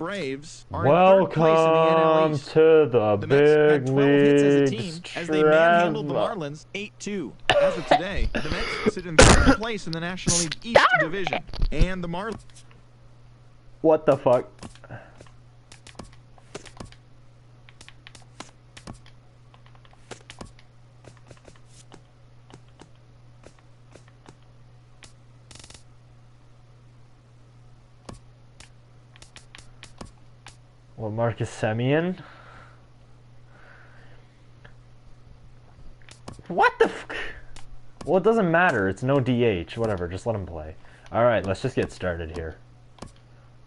Braves are in third place in the NL East. To the Mets had big 12 hits as a leagues, team as they manhandled the Marlins 8-2. As of today, the Mets sit in third place in the National League East Division. And the Marlins... What the fuck? Well, Marcus Semien? What the f... Well, it doesn't matter. It's no DH. Whatever. Just let him play. Alright, let's just get started here.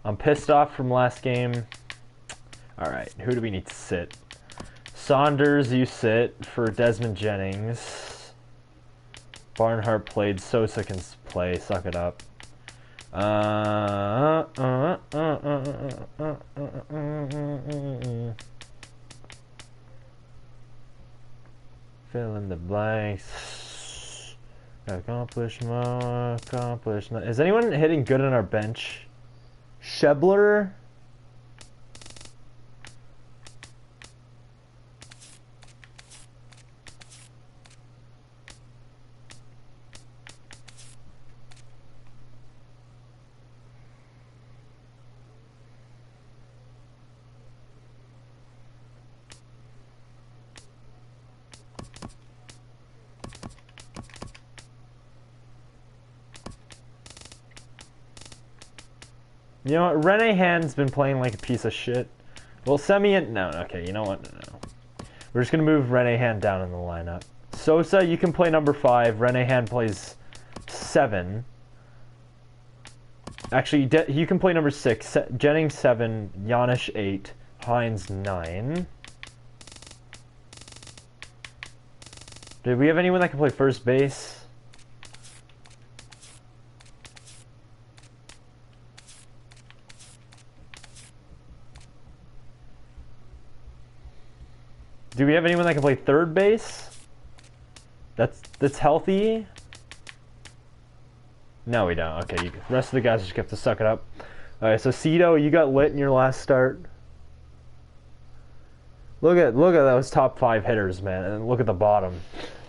I'm pissed off from last game. Alright, who do we need to sit? Saunders, you sit for Desmond Jennings. Barnhart played. Sosa can play. Suck it up. Fill in the blanks. Accomplish more. Accomplish. Is anyone hitting good on our bench? Shebler. You know what? Rene Hand's been playing like a piece of shit. Well, Semien... No, okay, you know what? No. We're just going to move Rene Hand down in the lineup. Sosa, you can play number 5. Rene Hand plays 7. Actually, you can play number 6. Jennings 7. Giannis 8. Hines 9. Do we have anyone that can play first base? Do we have anyone that can play third base? That's healthy? No, we don't. Okay, the rest of the guys just have to suck it up. Alright, so Cito, you got lit in your last start. Look at those top 5 hitters, man, and look at the bottom.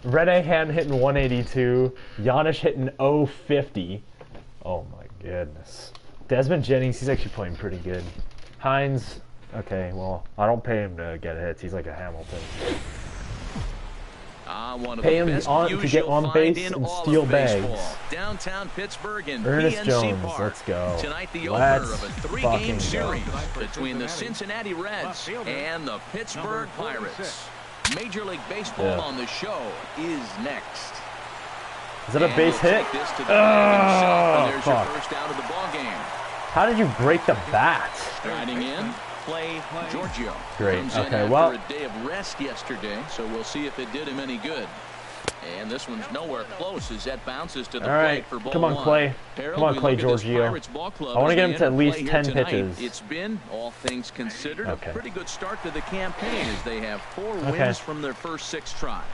Rene Hand hitting 182. Giannis hitting 050. Oh my goodness. Desmond Jennings, he's actually playing pretty good. Hines... Okay, well, I don't pay him to get hits. He's like a Hamilton. Pay him to get on base and steal bags. Downtown Pittsburgh and Ernest PNC Jones, Park. let's go. Tonight, the Let's opener of a 3-game series between the Cincinnati Reds and the Pittsburgh Pirates. Major League Baseball on the show is next. Is that a base hit? Oh, fuck. Your first out of the ball game. How did you break the bat? Riding in. Play Giorgio. Great. Okay, well, a day of rest yesterday, so we'll see if it did him any good. And this one's nowhere close as that bounces to the plate for ball 1. Come on, Clay. Come on, Clay Giorgio. I want to get him to at least 10 pitches. It's been, all things considered, a pretty good start to the campaign as they have 4 wins from their first 6 tries.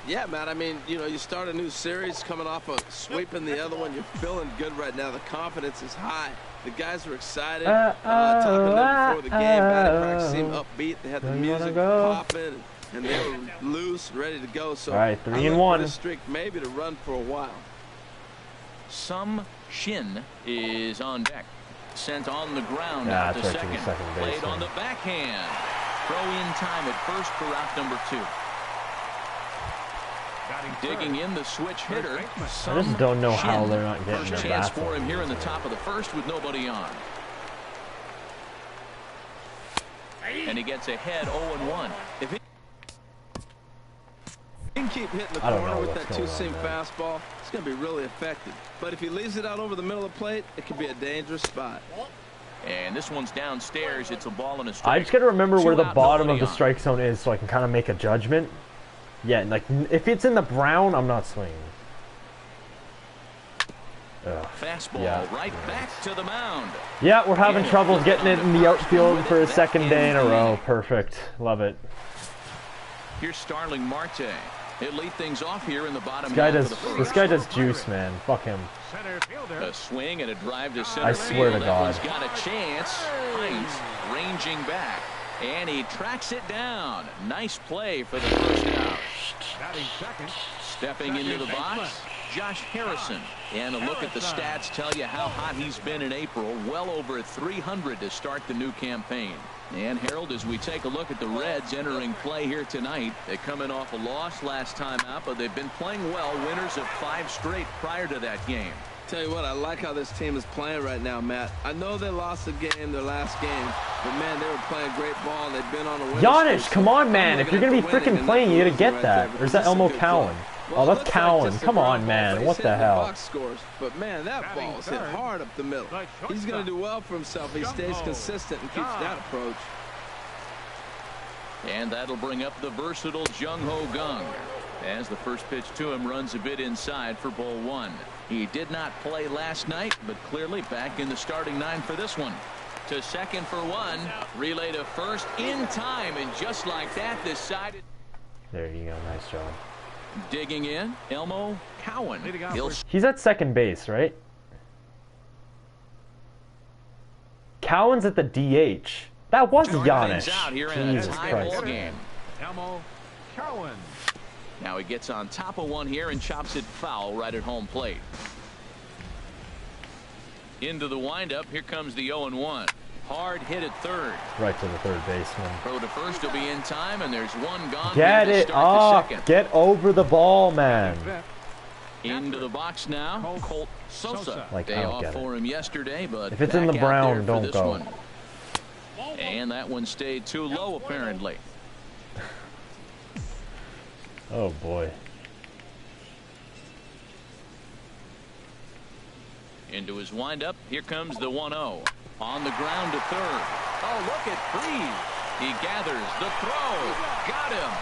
Yeah, Matt, I mean, you know, you start a new series coming off of sweeping the other one. You're feeling good right now. The confidence is high. The guys are excited. Talking to them before the game. Batting practice seemed upbeat. They had the music popping, and they were loose, ready to go. So, all right, 3-1. This streak maybe to run for a while. Some Shin is on deck. Sent on the ground at the second. Played on the backhand. Throw in time at first for out number 2. Digging in the switch hitter. I just don't know how they're not getting First chance for him here in the top of the first with nobody on. And he gets ahead 0-1. If he can keep hitting the corner with that 2-seam fastball, it's going to be really effective. But if he leaves it out over the middle of the plate, it could be a dangerous spot. And this one's downstairs. It's a ball and a strike. I just got to remember where the bottom of the strike zone is so I can kind of make a judgment. Yeah, like, if it's in the brown, I'm not swinging. Fastball right back to the mound. Yeah, we're having trouble getting it in the outfield for a second day in a row. Perfect. Love it. Here's Starling Marte. He'll lead things off here in the bottom. This guy does juice, man. Fuck him. A swing and a drive to center. I swear to God. He's got a chance. Hines ranging back, and he tracks it down. Nice play for the first out. Stepping into the box, Josh Harrison. And a look at the stats tell you how hot he's been in April. Well over 300 to start the new campaign. And Harold, as we take a look at the Reds entering play here tonight, they're coming off a loss last time out, but they've been playing well, winners of 5 straight prior to that game. Tell you what, I like how this team is playing right now, Matt. I know they lost the game, their last game, but man, they were playing great ball and they've been on a winning Giannis, streak. come on, man. If you're going to be freaking playing, you got to get that. Or is that Elmo Cowan? Oh, that's Cowan. Come on, man. What the hell? But man, that ball is hit hard up the middle. He's going to do well for himself if he stays consistent and keeps that approach. And that'll bring up the versatile Jung-Ho Kang as the first pitch to him runs a bit inside for ball 1. He did not play last night, but clearly back in the starting 9 for this one. To second for 1, relay to first in time, and just like that, decided. There you go. Nice job. Digging in, Elmo Cowan. He's at second base, right? Cowan's at the DH. That was Giannis. Jesus Christ. Elmo Cowan. Now he gets on top of one here and chops it foul right at home plate. Into the windup. Here comes the 0-1. Hard hit at third. Right to the third baseman. Throw to first will be in time, and there's one gone. Get it off. Get over the ball, man. Into the box now. Colt Sosa. Like, Day off for him yesterday, but if it's in the brown, don't go. One. And that one stayed too low, apparently. Oh, boy. Into his windup. Here comes the 1-0. On the ground to third. Oh, look at Freeze. He gathers the throw. Got him.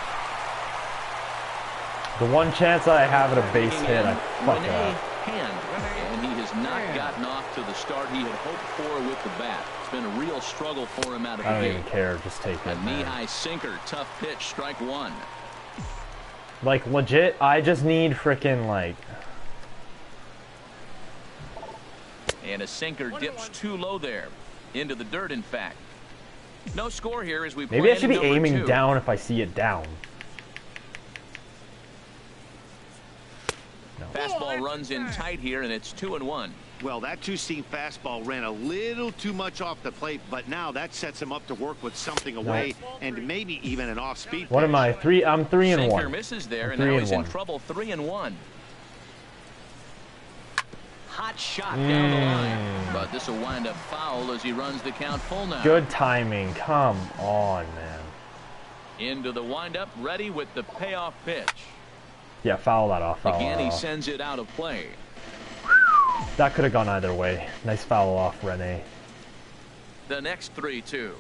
The one chance I have at a base hit, I fuck it up. And he has not gotten off to the start he had hoped for with the bat. It's been a real struggle for him out of the gate. I don't even care. Just take it. A knee-high sinker. Tough pitch. Strike 1. Like, legit, I just need frickin' like... And a sinker dips too low there. Into the dirt, in fact. No score here as we play. Maybe I should be aiming down if I see it down. No. Fastball runs in tight here, and it's 2-1. Well, that two-seam fastball ran a little too much off the plate, but now that sets him up to work with something away and maybe even an off-speed. What am I? I'm 3-1. Sinker misses there, and now he's in trouble. 3-1. Hot shot down the line, but this will wind up foul as he runs the count full now. Good timing. Come on, man. Into the windup, ready with the payoff pitch. Yeah, foul that off. Again, he sends it out of play. That could have gone either way. Nice foul off, Rene. The next 3-2.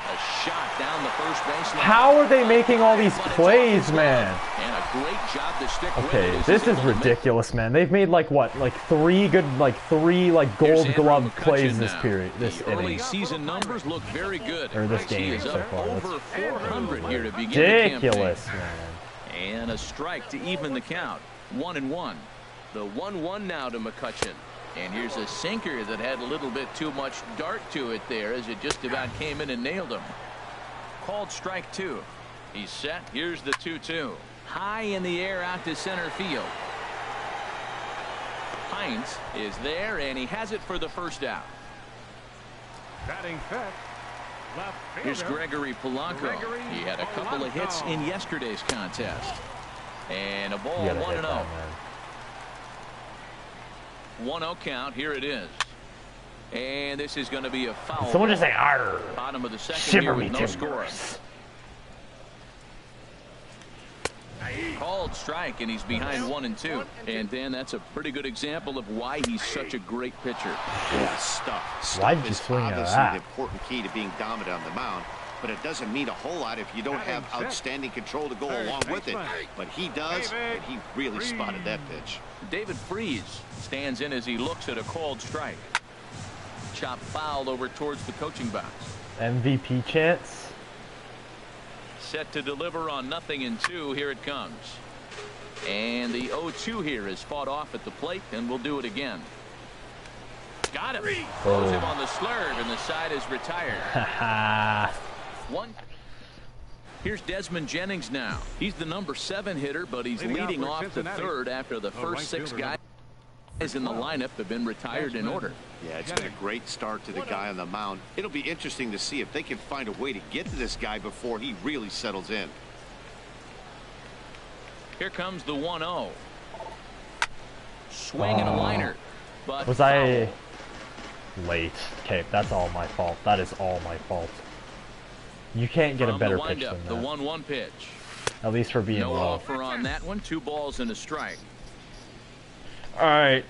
A shot down the first baseline. How are they making all these plays, man? And a great job to stick with Okay, it. this is ridiculous, man. They've made like what, like three Gold Glove plays this period, this inning. Early season numbers look very good. Or this game He is so up far. over 400 here to begin Ridiculous, the campaign. man. And a strike to even the count. 1-1. The 1-1 now to McCutcheon. And here's a sinker that had a little bit too much dart to it there as it just about came in and nailed him. Called strike 2. He's set. Here's the 2-2. High in the air out to center field. Hines is there, and he has it for the first out. Batting fifth. Here's Gregory Polanco. He had a couple of hits in yesterday's contest. And a ball 1-0. 1-0 count. Here it is. And this is going to be a foul. Someone just say "Arr." Bottom of the second Shiver here me with no timbers. score. Called strike, and he's behind 1-2. And then that's a pretty good example of why he's such a great pitcher. Yeah, stuff. Why'd you is swing at obviously that? the important key to being dominant on the mound, but it doesn't mean a whole lot if you don't have outstanding control to go along with it. But he does, and he really spotted that pitch. David Freeze stands in as he looks at a called strike. Chop foul over towards the coaching box. MVP chance. Set to deliver on 0-2. Here it comes. And the 0-2 here is fought off at the plate, and we'll do it again. Got him. Throws him on the slurve, and the side is retired. One. Here's Desmond Jennings now. He's the number 7 hitter, but he's leading off the third after the first 6 guys in the lineup have been retired in order. Yeah, it's been a great start to the guy on the mound. It'll be interesting to see if they can find a way to get to this guy before he really settles in. Here comes the 1-0. Swing and a liner. But was I late? Okay, that's all my fault. That is all my fault. You can't get a better pitch than that. The 1-1 pitch. At least for being no low. offer on that one. 2 balls and a strike. All right,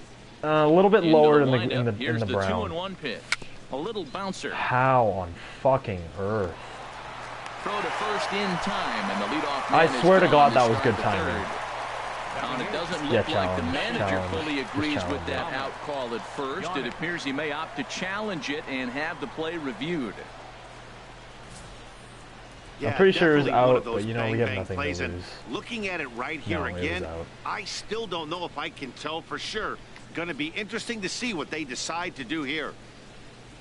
a little bit lower in the brown. Here's the 2-1 pitch. A little bouncer. How on fucking earth? Throw to first in time, and the leadoff man I swear to God, that was good timing. And it doesn't look like the manager fully agrees with that out call at first. It appears he may opt to challenge it and have the play reviewed. Yeah, I'm pretty sure it was out, but you know, we have nothing to lose. Looking at it right here again, I still don't know if I can tell for sure. Going to be interesting to see what they decide to do here.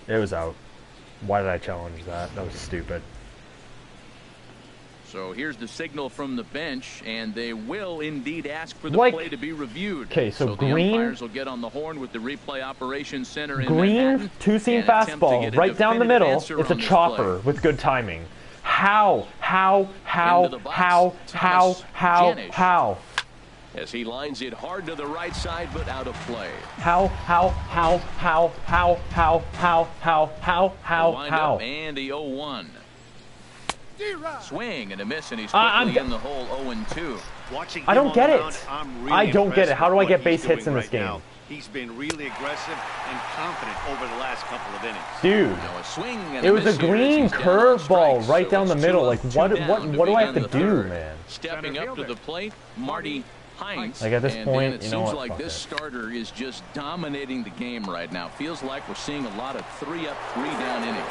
It was out. Why did I challenge that? That was stupid. So here's the signal from the bench, and they will indeed ask for the play to be reviewed. Okay, so the green. umpires will get on the horn with the replay operations center in green, Manhattan, 2-seam fastball, right down the middle. It's a chopper with good timing. How? As he lines it hard to the right side, but out of play. How? And the 0-1. Swing and a miss, and he's quickly in the hole 0-2. I don't get it. I don't get it. How do I get base hits in this game? He's been really aggressive and confident over the last couple of innings. Dude, it was a green curveball right down the middle. Like, what do I have to do, man? Stepping up to the plate, Marty Hines. Like, at this point, it you know seems what? like this starter is just dominating the game right now. Feels like we're seeing a lot of 3-up, 3-down innings.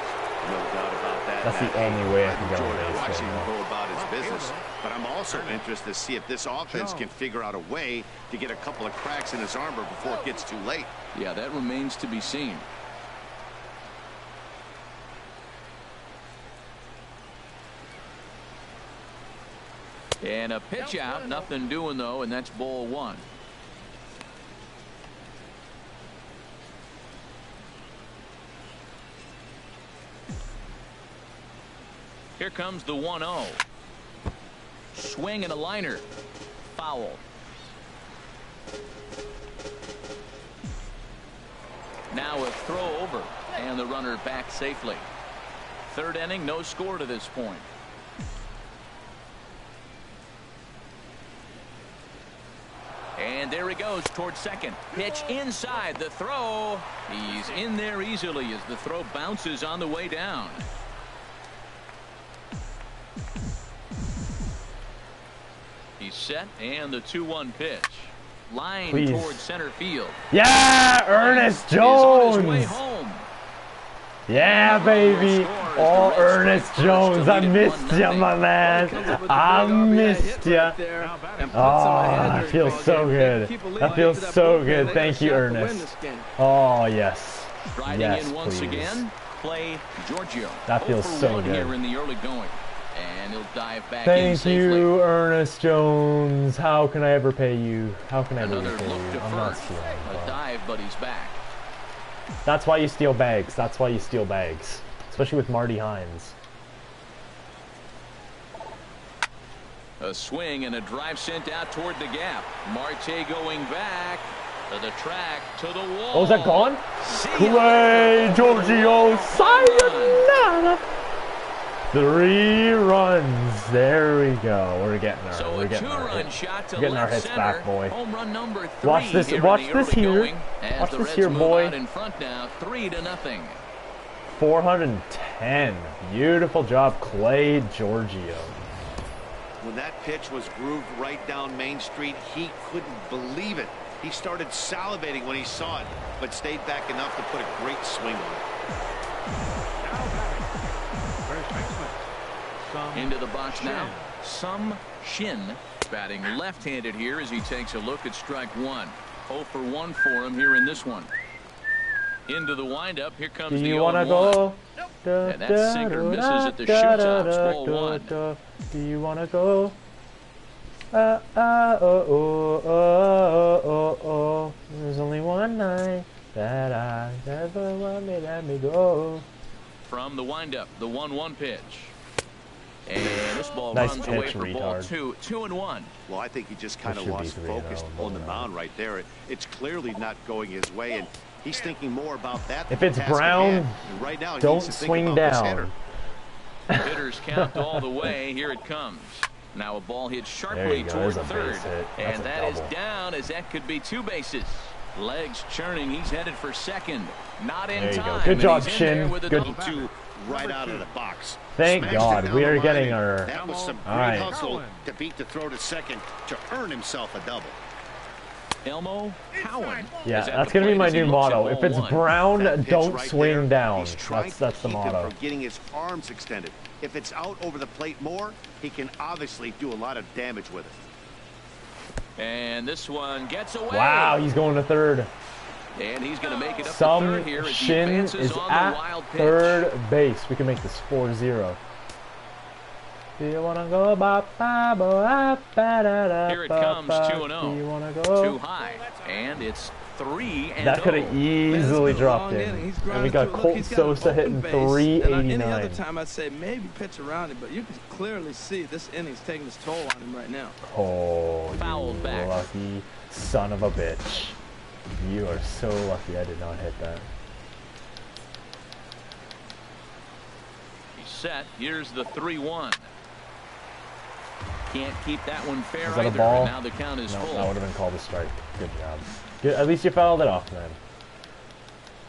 No doubt about that. That's the only way I can go base. Watching him go about his business, but I'm also interested to see if this offense can figure out a way to get a couple of cracks in his armor before it gets too late. Yeah, that remains to be seen. And a pitch out, nothing doing though, and that's ball 1. Here comes the 1-0. Swing and a liner. Foul. Now a throw over, and the runner back safely. Third inning, no score to this point. And there he goes towards second. Pitch inside, the throw. He's in there easily as the throw bounces on the way down. He's set, and the 2-1 pitch. Line towards center field. Yeah, Ernest Jones. Yeah, baby. Oh, Ernest Jones, I missed you, my man. I missed you. Oh, that feels so good. That feels so good. Thank you, Ernest. Oh, yes. Yes, please. Play Giorgio. That feels so good. Here in the early going. And he'll dive back Thank you, Ernest Jones. How can I ever pay you? How can I ever pay you? I'm not stealing. A dive, but he's back. That's why you steal bags. That's why you steal bags. Especially with Marty Hines. A swing and a drive sent out toward the gap. Marte going back to the track, to the wall. Oh, is that gone? Play, Giorgio. Sayonara. 3 runs. There we go. We're getting our, so we're getting our hits center. back, boy. Home run number 3 watch this here. Watch this here, boy. In front now, 3-0. 410. Beautiful job, Clay Giorgio. When that pitch was grooved right down Main Street, he couldn't believe it. He started salivating when he saw it, but stayed back enough to put a great swing on it. Into the box now. Some Shin batting left-handed here as he takes a look at strike one. 0 for 1 for him here in this one. Into the windup. Here comes the 0-1. And that sinker misses at the shoe-tops. Ball one. Do you want to go? There's only one night that I never want me, let me go. From the windup, the 1-1 pitch. And this ball nice runs pitch, away for ball retard. 2. 2-1. Well, I think he just kind of lost focus on the mound right there. It's clearly not going his way, and he's thinking more about that. If it's Brown, right now, don't swing down. Hitters count all the way. Here it comes. Now a ball hit sharply toward third. And that is down, as that could be 2 bases. Legs churning. He's headed for second. Not in time. Good job, Shin. Good. 2 right out of the box. Thank God we are getting our. That was some great hustle to beat the throw to second to earn himself a double. Elmo Cowan. Yeah, that's gonna be my new motto. If it's Brown, don't swing down. That's the motto. From getting his arms extended. If it's out over the plate more, he can obviously do a lot of damage with it. And this one gets away. Wow, he's going to third. And he's going to make it up to Some third here as he Shin advances is on the at wild pitch. third base. We can make this 4-0. Do you wanna go? Here it comes, 2-0. Do you wanna go? Too high, and it's 3-0. That could have easily dropped in. And we got Colt Sosa hitting 389. Any other time, I'd say maybe pitch around it, but you can clearly see this inning's taking its toll on him right now. Oh, Fouled you back. lucky son of a bitch. You are so lucky I did not hit that. He's set. Here's the 3-1. Can't keep that one fair Is that a either. ball? And now the count is No, full. that would have been called a strike. Good job. Good. At least you fouled it off, man.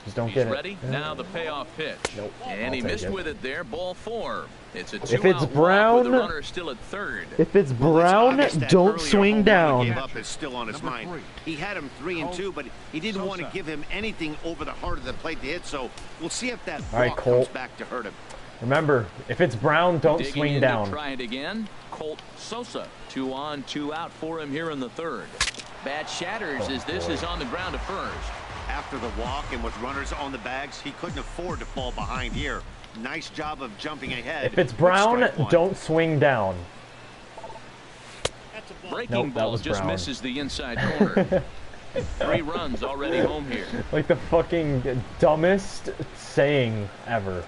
Just don't He's get it. ready. Now the payoff pitch. Nope. And he I'll take missed it. with it there. Ball 4. It's a If 2-out it's walk Brown, with the runner still at third. If it's Well, it's Brown, obvious that don't earlier swing home run he down. gave up is still on his mind. He had him 3-2, but he didn't want to give him anything over the heart of the plate to hit. So we'll see if that All right, walk Colt. comes back to hurt him. Remember, if it's Brown, don't Digging swing in to down. try it again. Colt Sosa. 2 on, 2 out for him here in the third. Bat shatters as this is on the ground at first. After the walk and with runners on the bags, he couldn't afford to fall behind here. Nice job of jumping ahead. If it's Brown, don't swing down. Breaking Nope, that ball was just Brown. misses the inside corner. 3 runs already home here. Like the fucking dumbest saying ever.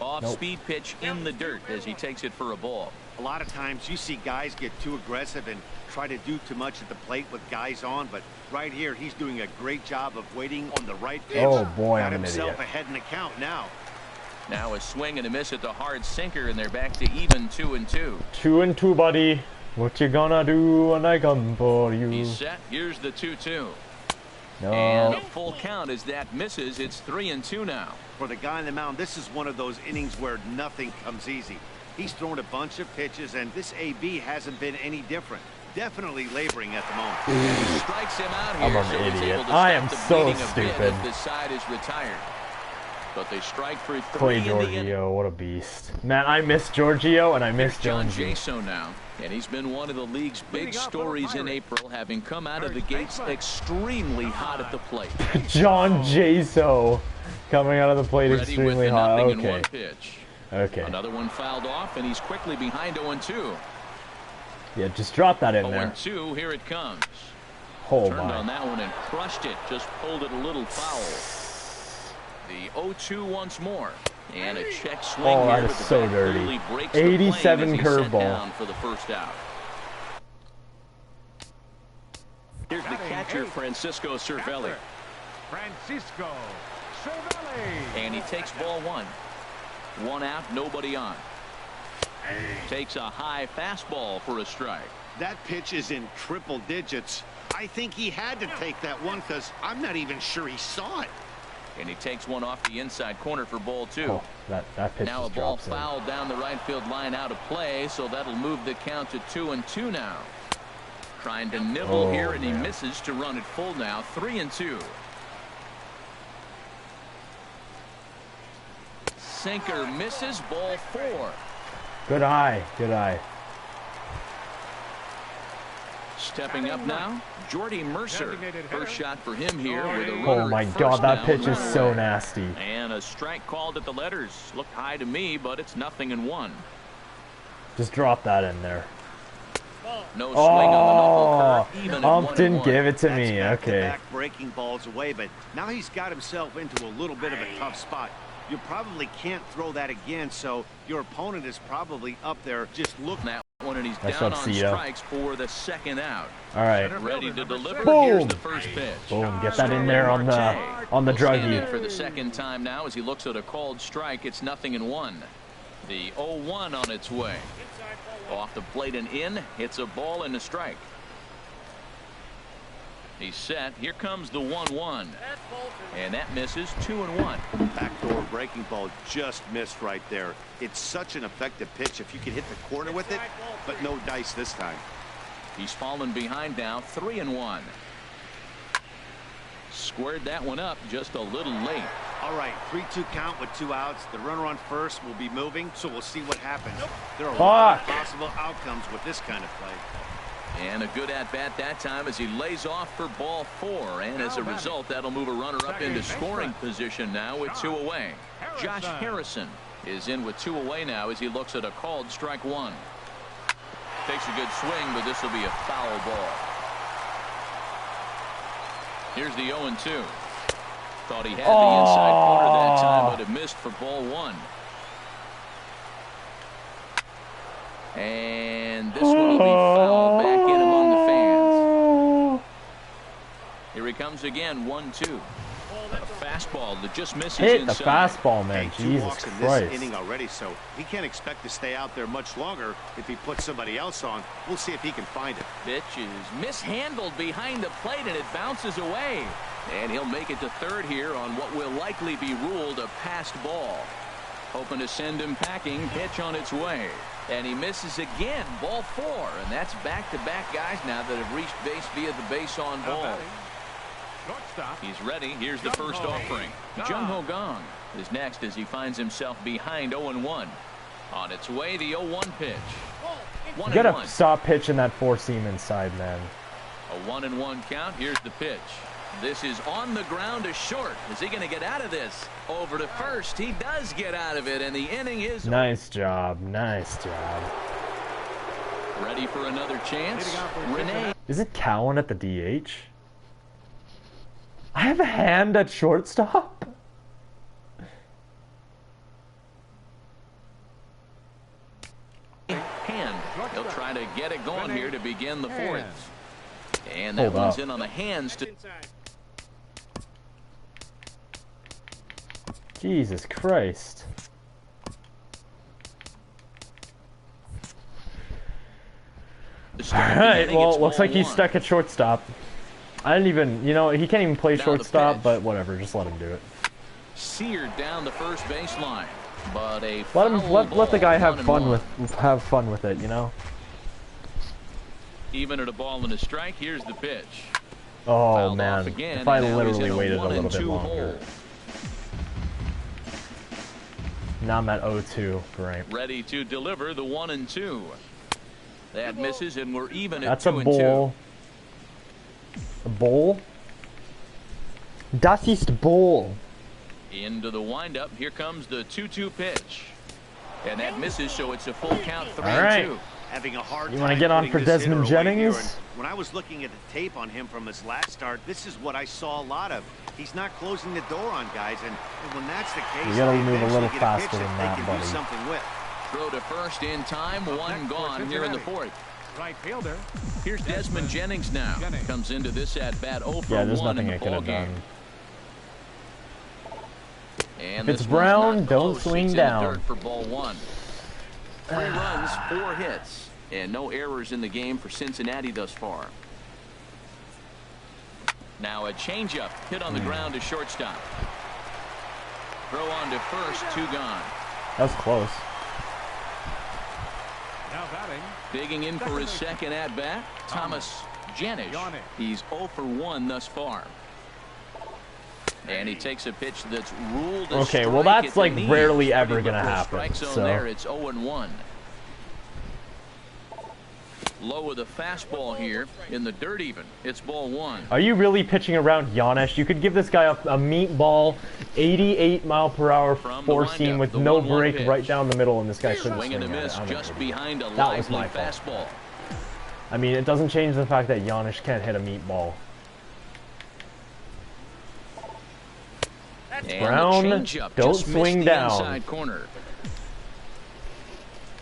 Off-speed pitch in the dirt as he takes it for a ball. A lot of times you see guys get too aggressive and try to do too much at the plate with guys on, but right here he's doing a great job of waiting on the right pitch. Oh boy, Got I'm an himself idiot. ahead in the count now. Now a swing and a miss at the hard sinker, and they're back to even 2-2. 2-2, buddy. What you gonna do when I come for you? He's set. Here's the 2-2. No. And a full count as that misses. It's 3-2 now. For the guy on the mound, this is one of those innings where nothing comes easy. He's thrown a bunch of pitches, and this AB hasn't been any different. Definitely laboring at the moment. He strikes him out here. I'm an so he's idiot. able to I stop am the so bleeding a bit stupid. as this side is retired. But they strike for 3 Clay in the inning. Giorgio, what a beast. Man, I miss Giorgio and I miss John Jonesy. Jaso now, and he's been one of the league's big stories in April, having come out of the gates extremely hot at the plate. John Jaso coming out of the plate Ready extremely with the hot. nothing in Okay. one pitch. Okay. Another one fouled off, and he's quickly behind 0-2. Yeah, just drop that in there. 0-2, here it comes. Oh Turned on my. that one and crushed it, just pulled it a little foul. The 0-2 once more. And a check swing Oh, here, that is but the so bat dirty. clearly breaks the plane 87 as he's set curveball. down for the first out. Here's the catcher, Francisco Cervelli. Francisco Cervelli. And he takes ball 1. 1 out, nobody on. Takes a high fastball for a strike. That pitch is in triple digits. I think he had to take that one because I'm not even sure he saw it. And he takes one off the inside corner for ball 2. Oh, that pitch Now a just ball drops in. fouled down the right field line out of play, so that'll move the count to 2-2 now. Trying to nibble Oh, here, and he man. misses to run it full now. 3-2. sinker misses. Ball 4. Good eye. Good eye. Stepping up now, Jordy Mercer. First shot for him here with a runner Oh my at God, first that now pitch and is one so away. nasty. And a strike called at the letters. Looked high to me, but it's 0-1. Just drop that in there. No swing on the knuckle curve, even at Ump didn't 1-1. give it to That's me. Okay. back breaking balls away, but now he's got himself into a little bit of a tough spot. You probably can't throw that again, so your opponent is probably up there just looking at One, and he's Nice down job, on Cito. strikes for the second out. All right. Ready to deliver. Boom. Here's the first pitch. Boom. Get that in there on the Stand in druggie. for the second time now as he looks at a called strike. It's 0-1. The 0-1 on its way. Off the plate and in. Hits a ball and a strike. He's set. Here comes the 1-1. And that misses. 2-1. backdoor breaking ball just missed right there. It's such an effective pitch if you can hit the corner with it, but no dice this time. He's fallen behind now. 3-1. Squared that one up just a little late. All right, 3-2 count with 2 outs. The runner on first will be moving, so we'll see what happens. There are a lot of possible outcomes with this kind of play. And a good at-bat that time as he lays off for ball 4. And as a result, that'll move a runner up into scoring position now with 2 away. Josh Harrison is in with 2 away now as he looks at a called strike 1. Takes a good swing, but this will be a foul ball. Here's the 0-2. Thought he had the inside corner that time, but it missed for ball 1. And this one will be fouled back in among the fans. Here he comes again, 1-2. A fastball that just misses Hit the inside. fastball, man. Hey, 2 Jesus walks in Christ. this inning already, so he can't expect to stay out there much longer. If he puts somebody else on, we'll see if he can find it. Pitch is mishandled behind the plate, and it bounces away. And he'll make it to third here on what will likely be ruled a passed ball. Hoping to send him packing. Pitch on its way. And he misses again. Ball 4. And that's back-to-back guys now that have reached base via the base on ball. He's ready. Here's the first offering. Jung-Ho Gong is next as he finds himself behind 0-1. On its way, the 0-1 pitch. You gotta stop pitching that 4-seam inside, man. A 1-1 count. Here's the pitch. This is on the ground to short. Is he going to get out of this? Over to first. He does get out of it, and the inning is... Nice job. Nice job. Ready for another chance. Renee. Isn't Cowan at the DH? I have a hand at shortstop? Hand. He'll try to get it going here to begin the 4th. And that Hold one's up. in on the hands to... Jesus Christ. Alright, well, it looks like he's stuck at shortstop. I didn't even, you know, he can't even play Now the shortstop, pitch. but whatever, just let him do it. Seared down the first baseline. But a Let the guy have fun 1-1. with it, you know? Even at a ball and a strike, here's the pitch. Oh Fouled man, off again, if I and now he's literally in a waited a little bit 1-2 longer. hole. Now I'm at 0-2, great. Ready to deliver the 1-2. That misses, and we're even at That's a 2-2. bowl. A bowl? Das ist bowl. Into the windup. Here comes the 2-2 pitch. And that misses, so it's a full count, 3-2. All right. Having a hard You wanna time get on putting for this hitter Desmond away here, Jennings? and when I was looking at the tape on him from his last start, this is what I saw a lot of. He's not closing the door on guys, and when that's the case, You gotta they move a little eventually get faster pitch than that that, they can buddy. do something with. Throw to first in time. One gone here in the 4th. Right fielder. Here's Desmond Jennings now. Comes into this at-bat 0 for Yeah, there's 1 in nothing the I could have ballgame. done. And If it's this one's brown, not don't close. swing It's in the down. dirt for ball 1. 3 runs, 4 hits, and no errors in the game for Cincinnati thus far. Now a changeup hit on the ground to shortstop. Throw on to first, 2 gone. That was close. Now batting. Digging in for his second at-bat, Thomas Janisch. He's 0 for 1 thus far. And he takes a pitch that's ruled a Okay, well strike that's at like the knees. rarely ever Pretty gonna much a happen. strike zone So there. It's 0-1. Low with a fastball here in the dirt even. It's ball one. are you really pitching around Giannis? You could give this guy a meatball, 88-mile-per-hour From the four-seam windup, with the no 1-1 break pitch. right down the middle, and this guy couldn't Swing swing and a at miss it. I'm an just idiot. behind a That was lively my fault. fastball. I mean, it doesn't change the fact that Giannis can't hit a meatball. And Brown, the changeup don't just missed swing the down. inside corner.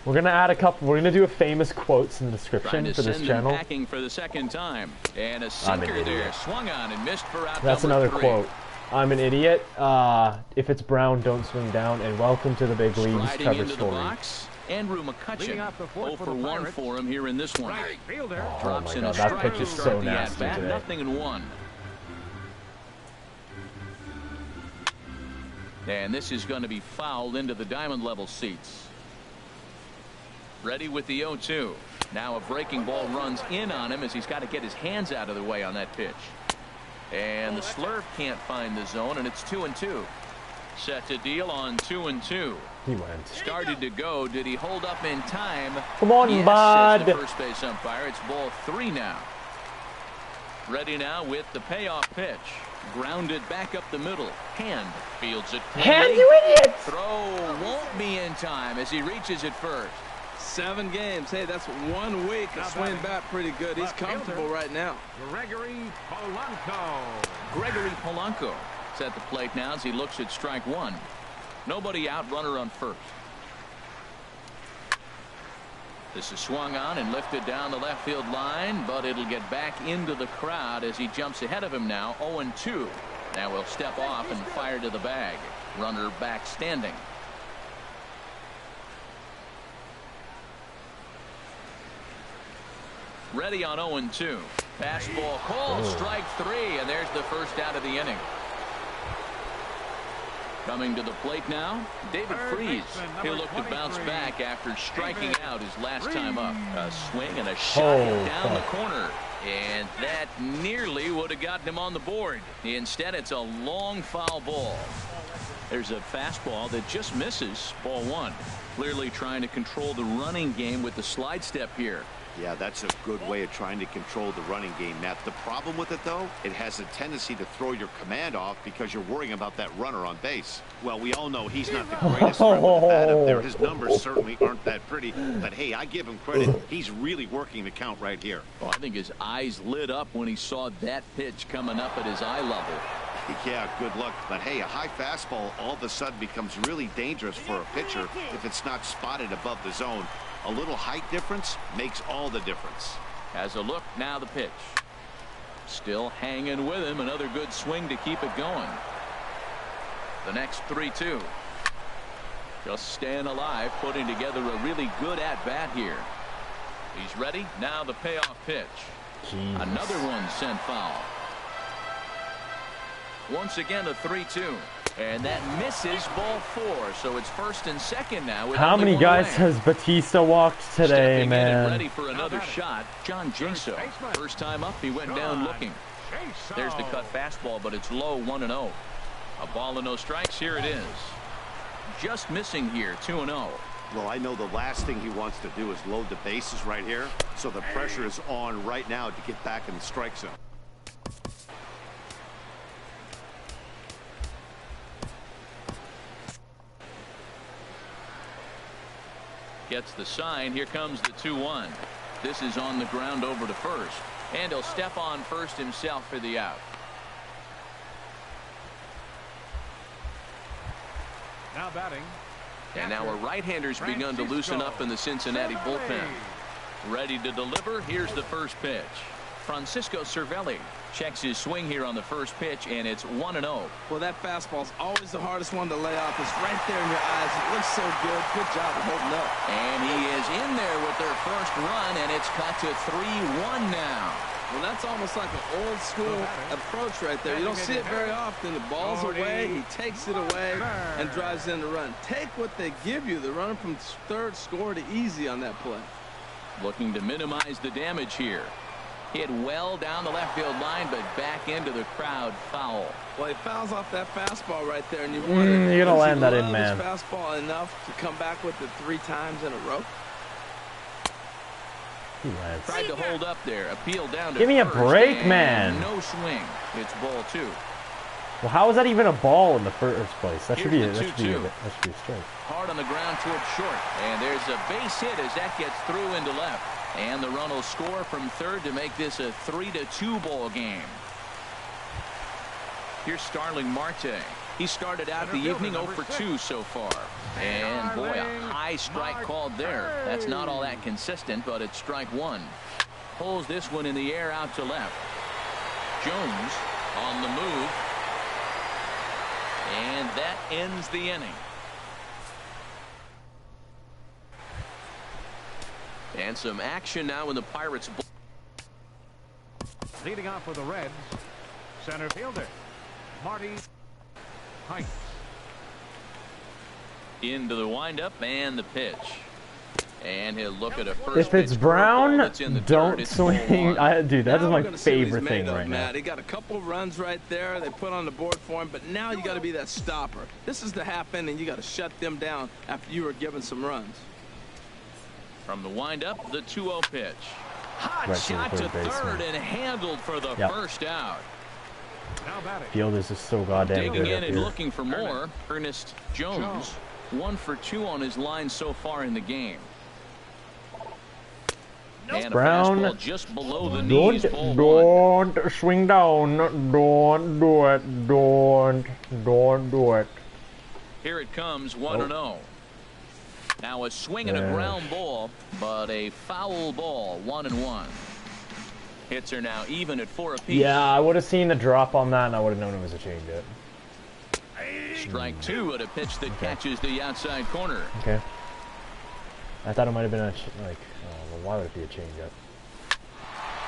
We're gonna add a couple. We're gonna do a famous quotes in the Trying description to for this send them channel. packing for the second time. And a I'm an sinker idiot. there. Swung on and missed for out That's number another 3. quote. I'm an idiot. If it's Brown, don't swing down. And welcome to the big leagues, Striding Trevor into the Story. box. Andrew Leading McCutcheon. off the fourth 0 for for the 1 Pirates. for him here in this one. Right fielder. Oh Drops my in a god, that strike pitch to is start so the nasty at-bat. today. 0-1. And this is going to be fouled into the diamond level seats. Ready with the 0-2. Now a breaking ball runs in on him as he's got to get his hands out of the way on that pitch. And the slurve can't find the zone, and it's 2-2. Set to deal on 2-2. He went. Started to go. Did he hold up in time? Come on, yes, bud. says the first base umpire. It's ball 3 now. Ready now with the payoff pitch. Grounded back up the middle. Hand fields it. Hand, you idiot! Throw won't be in time as he reaches it first. 7 games. Hey, that's 1 week of swing bat pretty good. He's comfortable right now. Gregory Polanco. Gregory Polanco is at the plate now as he looks at strike 1. Nobody out, runner on first. This is swung on and lifted down the left field line, but it'll get back into the crowd as he jumps ahead of him now. 0-2. Now we'll step off and fire to the bag. Runner back standing. Ready on 0-2. Fastball called. Strike 3, and there's the first out of the inning. Coming to the plate now, David Freese. He'll look to bounce back after striking out his last time up. A swing and a shot down the corner. And that nearly would have gotten him on the board. Instead, it's a long foul ball. There's a fastball that just misses. Ball 1. Clearly trying to control the running game with the slide step here. Yeah, that's a good way of trying to control the running game, Matt. The problem with it, though, it has a tendency to throw your command off because you're worrying about that runner on base. Well, we all know he's not the greatest thrower with the bat up there. His numbers certainly aren't that pretty. But, hey, I give him credit. He's really working the count right here. Well, I think his eyes lit up when he saw that pitch coming up at his eye level. Yeah, good luck. But, hey, a high fastball all of a sudden becomes really dangerous for a pitcher if it's not spotted above the zone. A little height difference makes all the difference. Has a look, now the pitch. Still hanging with him. Another good swing to keep it going. The next 3-2. Just staying alive, putting together a really good at-bat here. He's ready. Now the payoff pitch. Jeez. Another one sent foul. Once again a 3-2. And that misses ball 4. So it's first and second now. How many guys away. has Batista walked today, Stepping in man? and ready for another shot. John Jinso. First time up, he went down looking. There's the cut fastball, but it's low. 1-0. A ball and no strikes. Here it is. Just missing here. 2-0. Well, I know the last thing he wants to do is load the bases right here. So the pressure is on right now to get back in the strike zone. Gets the sign. Here comes the 2-1. This is on the ground over to first. And he'll step on first himself for the out. Now batting. And now a right-hander's begun to loosen up in the Cincinnati bullpen. Ready to deliver. Here's the first pitch. Francisco Cervelli checks his swing here on the first pitch, and it's 1-0. Well, that fastball's always the hardest one to lay off. It's right there in your eyes. It looks so good. Good job of holding up. And he is in there with their first run, and it's cut to 3-1 now. Well, that's almost like an old school approach right there. You don't see it very often. The ball's away, he takes it away and drives in the run. Take what they give you. The runner from third scored easy on that play. Looking to minimize the damage here. Hit well down the left field line, but back into the crowd. Foul. Well, he fouls off that fastball right there, and you wonder, you're gonna land that in, his man. fastball enough to come back with it 3 times in a row. Tried to hold up there. Appeal down to Give me a first, break, and man. No swing. It's ball 2. Well, how is that even a ball in the first place? That should be a, Here's the 2-2. that should be a strike. Hard on the ground towards short. And there's a base hit as that gets through into left. And the run will score from third to make this a 3-2 ball game. Here's Starling Marte. He started out the evening 0 for 2 so far. And boy, a high strike called there. That's not all that consistent, but it's strike 1. Pulls this one in the air out to left. Jones on the move. And that ends the inning. And some action now in the Pirates. Leading off for the Reds, center fielder Marty Heights. Into the windup and the pitch. And he'll look at a first If it's pitch brown, that's in the dirt. don't It's swing. Dude, that is Now my we're gonna see what he's favorite made thing of, right now. Matt. He got a couple runs right there. They put on the board for him, but now you got to be that stopper. This is the half inning. You got to shut them down after you were given some runs. From the windup, the 2-0 pitch. Hot Right shot to baseman. third and handled for the first out. Now batting. Field is just so goddamn Digging good in up and here. looking for more. Ernest Jones. 1 for 2 on his line so far in the game. And Brown, a fastball just below the knees. don't swing down. Don't do it. Don't do it. Here it comes, 1-0. Now a swing and a ground ball, but a foul ball, 1-1. Hits are now even at 4 apiece. Yeah, I would have seen the drop on that, and I would have known it was a changeup. Strike 2 at a pitch that catches the outside corner. Okay. I thought it might have been a well, why would it be a changeup?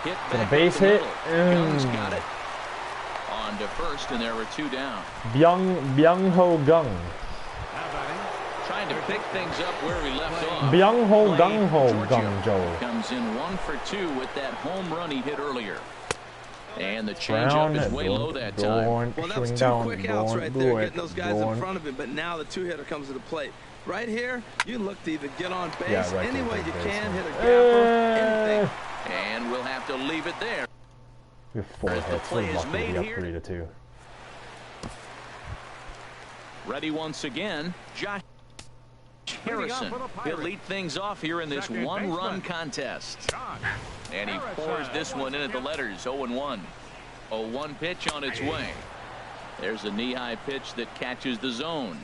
Hit Been a back base up the hit. middle. Gung's got it. On to first, and there were 2 down. Byung Ho Gung. Now batting. Trying to pick things up where we left off. Byung Ho Blake Gung Ho Giorgio Gung Jo. comes in 1 for 2 with that home run he hit earlier. And the Brown, changeup is way low that time. Well, that was swing 2 down, quick outs don't right do there, it, getting those guys in don't. front of him. But now the 2-hitter comes to the plate. Right here, you look to either get on base Yeah, right any to way third you base, can, yeah. hit a gapper, anything. And we'll have to leave it there. We have 4 As the hits. play We're is lucky made we got here. 3-2. Ready once again, Josh Harrison. He'll lead things off here in this Second 1-run baseman. contest. Josh And he Harrison. pours this one in at the letters, 0-1. 0-1 pitch on its way. There's a knee-high pitch that catches the zone.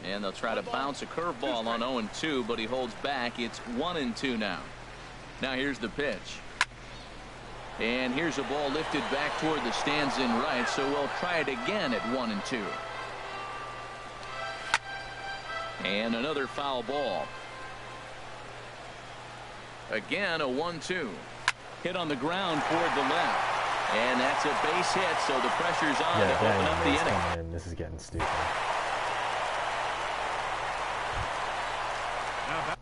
And they'll try to bounce a curveball on 0-2, but he holds back. It's 1-2 now. Now here's the pitch. And here's a ball lifted back toward the stands in right, so we'll try it again at 1-2. And another foul ball. Again, a 1-2. Hit on the ground toward the left. And that's a base hit, so the pressure's on to open up the Yeah, inning. coming in. This is getting stupid. Now bat-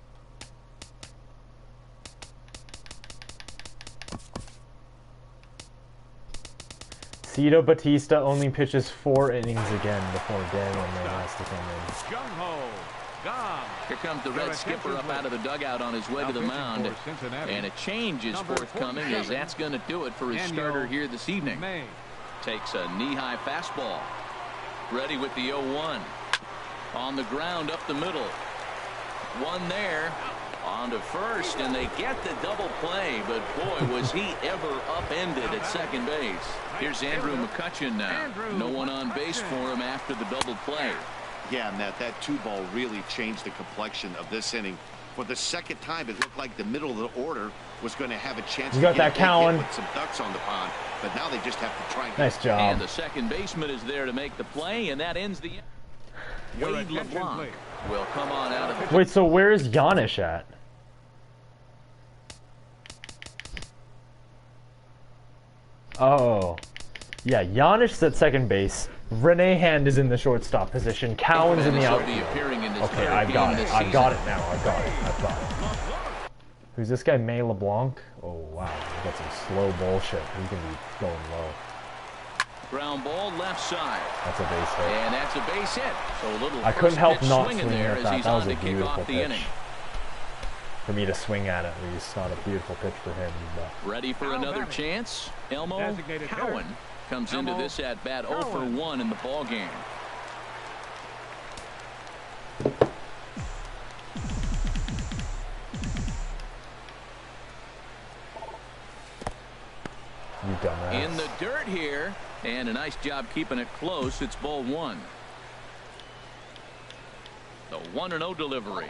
Cito Batista only pitches 4 innings again before Daniel May has to come in. Jung Ho Gong. Here comes the Red skipper up out of the dugout on his way to the mound. And a change is forthcoming as that's going to do it for his starter here this evening. May. Takes a knee-high fastball. Ready with the 0-1. On the ground up the middle. One there. On to first, and they get the double play, but boy, was he ever upended at second base. Here's Andrew McCutchen now. No one on base for him after the double play. Yeah, Matt, that 2-ball really changed the complexion of this inning. For the second time, it looked like the middle of the order was going to have a chance You to got get that, Cowan. with some ducks on the pond, but now they just have to try and Nice And job. the second baseman is there to make the play, and that ends the Your Wade attention, LeBlanc please. will come on out of the Wait, so where is Giannis at? Oh. Yeah, Giannis is at second base. Renee Hand is in the shortstop position. Cowan's in the He'll outfield. be appearing in this Okay, third I've game got it. this I've got it season. now. I've got it. Who's this guy, May LeBlanc? Oh, wow. We got some slow bullshit. He's going to be going low. Ground ball left side. That's a base hit. And that's a base hit. So a little I couldn't help not swinging swinging there at as that. he's That was on a to kick beautiful off the pitch. inning. For me to swing at it, it's not a beautiful pitch for him. But Ready for another chance. Elmo Cowan comes into this at bat 0 for 1 in the ball game. You dumbass. In the dirt here, and a nice job keeping it close. It's ball 1. The 1-0 delivery.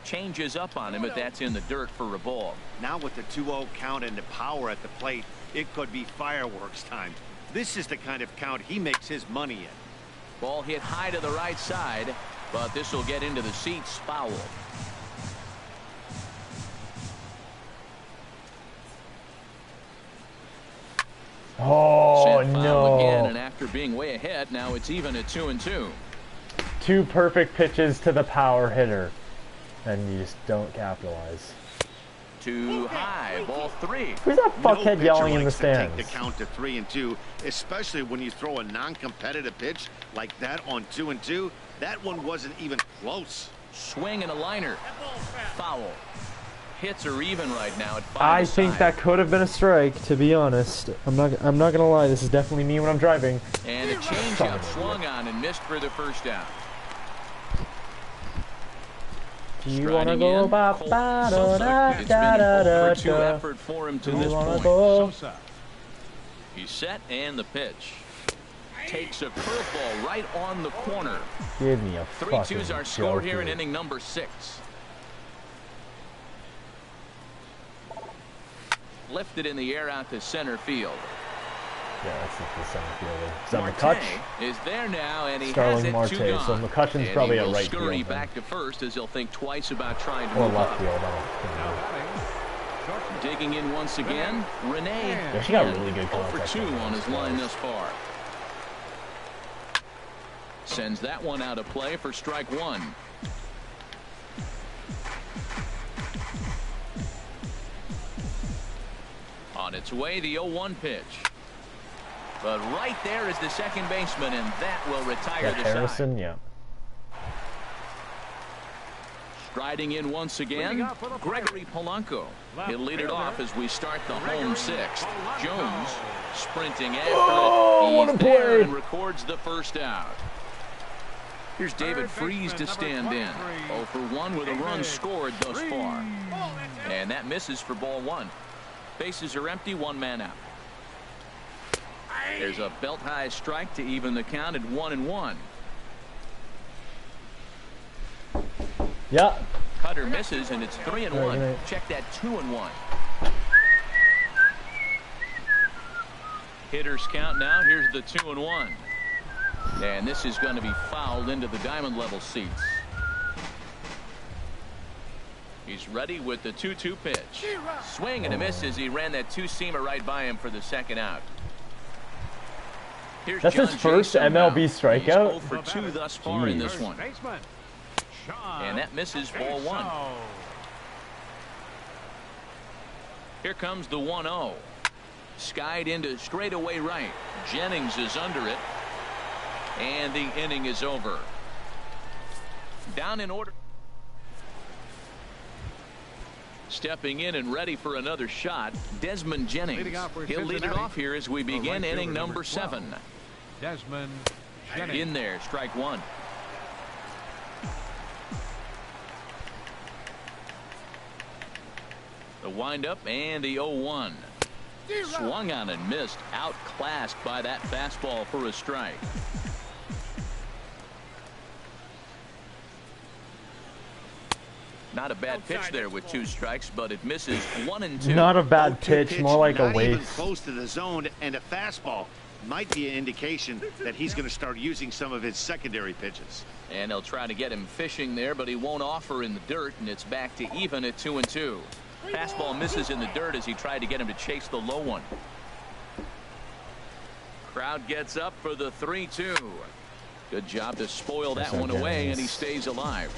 Changes up on him, but that's in the dirt for a ball. Now with the 2-0 count and the power at the plate, it could be fireworks time. This is the kind of count he makes his money in. Ball hit high to the right side, but this will get into the seats. Foul. Oh, Sent foul no. again, and after being way ahead, now it's even at 2-2. 2 perfect pitches to the power hitter. And you just don't capitalize. Too high. Ball 3. Who's that fuckhead No yelling pitcher in the likes to take stands? the count to 3-2, especially when you throw a non-competitive pitch like that on 2-2. That one wasn't even close. Swing and a liner. Foul. Hits are even right now at 5 I think that could have been a strike, to be honest. I'm not gonna lie, this is definitely me when I'm driving. And a changeup swung on and missed for the first down. You wanna Striding go in, ba Cole ba da Sosa. da It's da been da a da 4-for-2 da. effort for him to You this wanna point. go? Sosa. He's set and the pitch. Takes a curveball right on the corner. Give me a 3-2's our score here in joker. inning number 6. Lifted in the air out to center field. Yeah, that's the center fielder. Is that McCutch? Is there now, and he Starling has it Marte. two So gone. McCutcheon's And probably he a will right scurry field. back to first as he'll think twice about trying to Or move left up. field. I don't know. Digging in once again, Renee. Yeah, she got really good 0 for contact 2 on on his those line balls. thus far. Sends that one out of play for strike 1. On its way, the 0-1 pitch. But right there is the second baseman, and that will retire That the side. Harrison, yeah. Striding in once again, Gregory Polanco. He'll lead it off as we start the home 6th. Jones sprinting after it. what a He's there play. and records the first out. Here's David Freese to stand in. 0 for 1 with a run scored thus far. And that misses for ball 1. Bases are empty, 1 man out. There's a belt high strike to even the count at 1-1. Yeah. Cutter misses, and it's 3-1. Right. Check that 2-1. Hitters count now. Here's the 2-1. And this is going to be fouled into the diamond level seats. He's ready with the 2-2 pitch. Swing and a miss as he ran that two-seamer right by him for the second out. Here's That's John his first Jason MLB now. strikeout? He's 0 for 2 thus far in this Jeez. one. Baseman. And that misses ball 1. Here comes the 1-0. Skied into straightaway right. Jennings is under it. And the inning is over. Down in order. Stepping in and ready for another shot, Desmond Jennings. He'll lead it off here as we begin inning number 7. Desmond Jennings. In there, strike 1. The windup and the 0-1. Swung on and missed. Outclassed by that fastball for a strike. Not a bad pitch there with 2 strikes, but it misses 1 and 2. Not a bad 0-2 pitch, more like a not even waste. close to the zone, and a fastball might be an indication that he's going to start using some of his secondary pitches. And they'll try to get him fishing there, but he won't offer in the dirt, and it's back to even at 2-2. Fastball misses in the dirt as he tried to get him to chase the low one. Crowd gets up for the 3-2. Good job to spoil that one away, and he stays alive.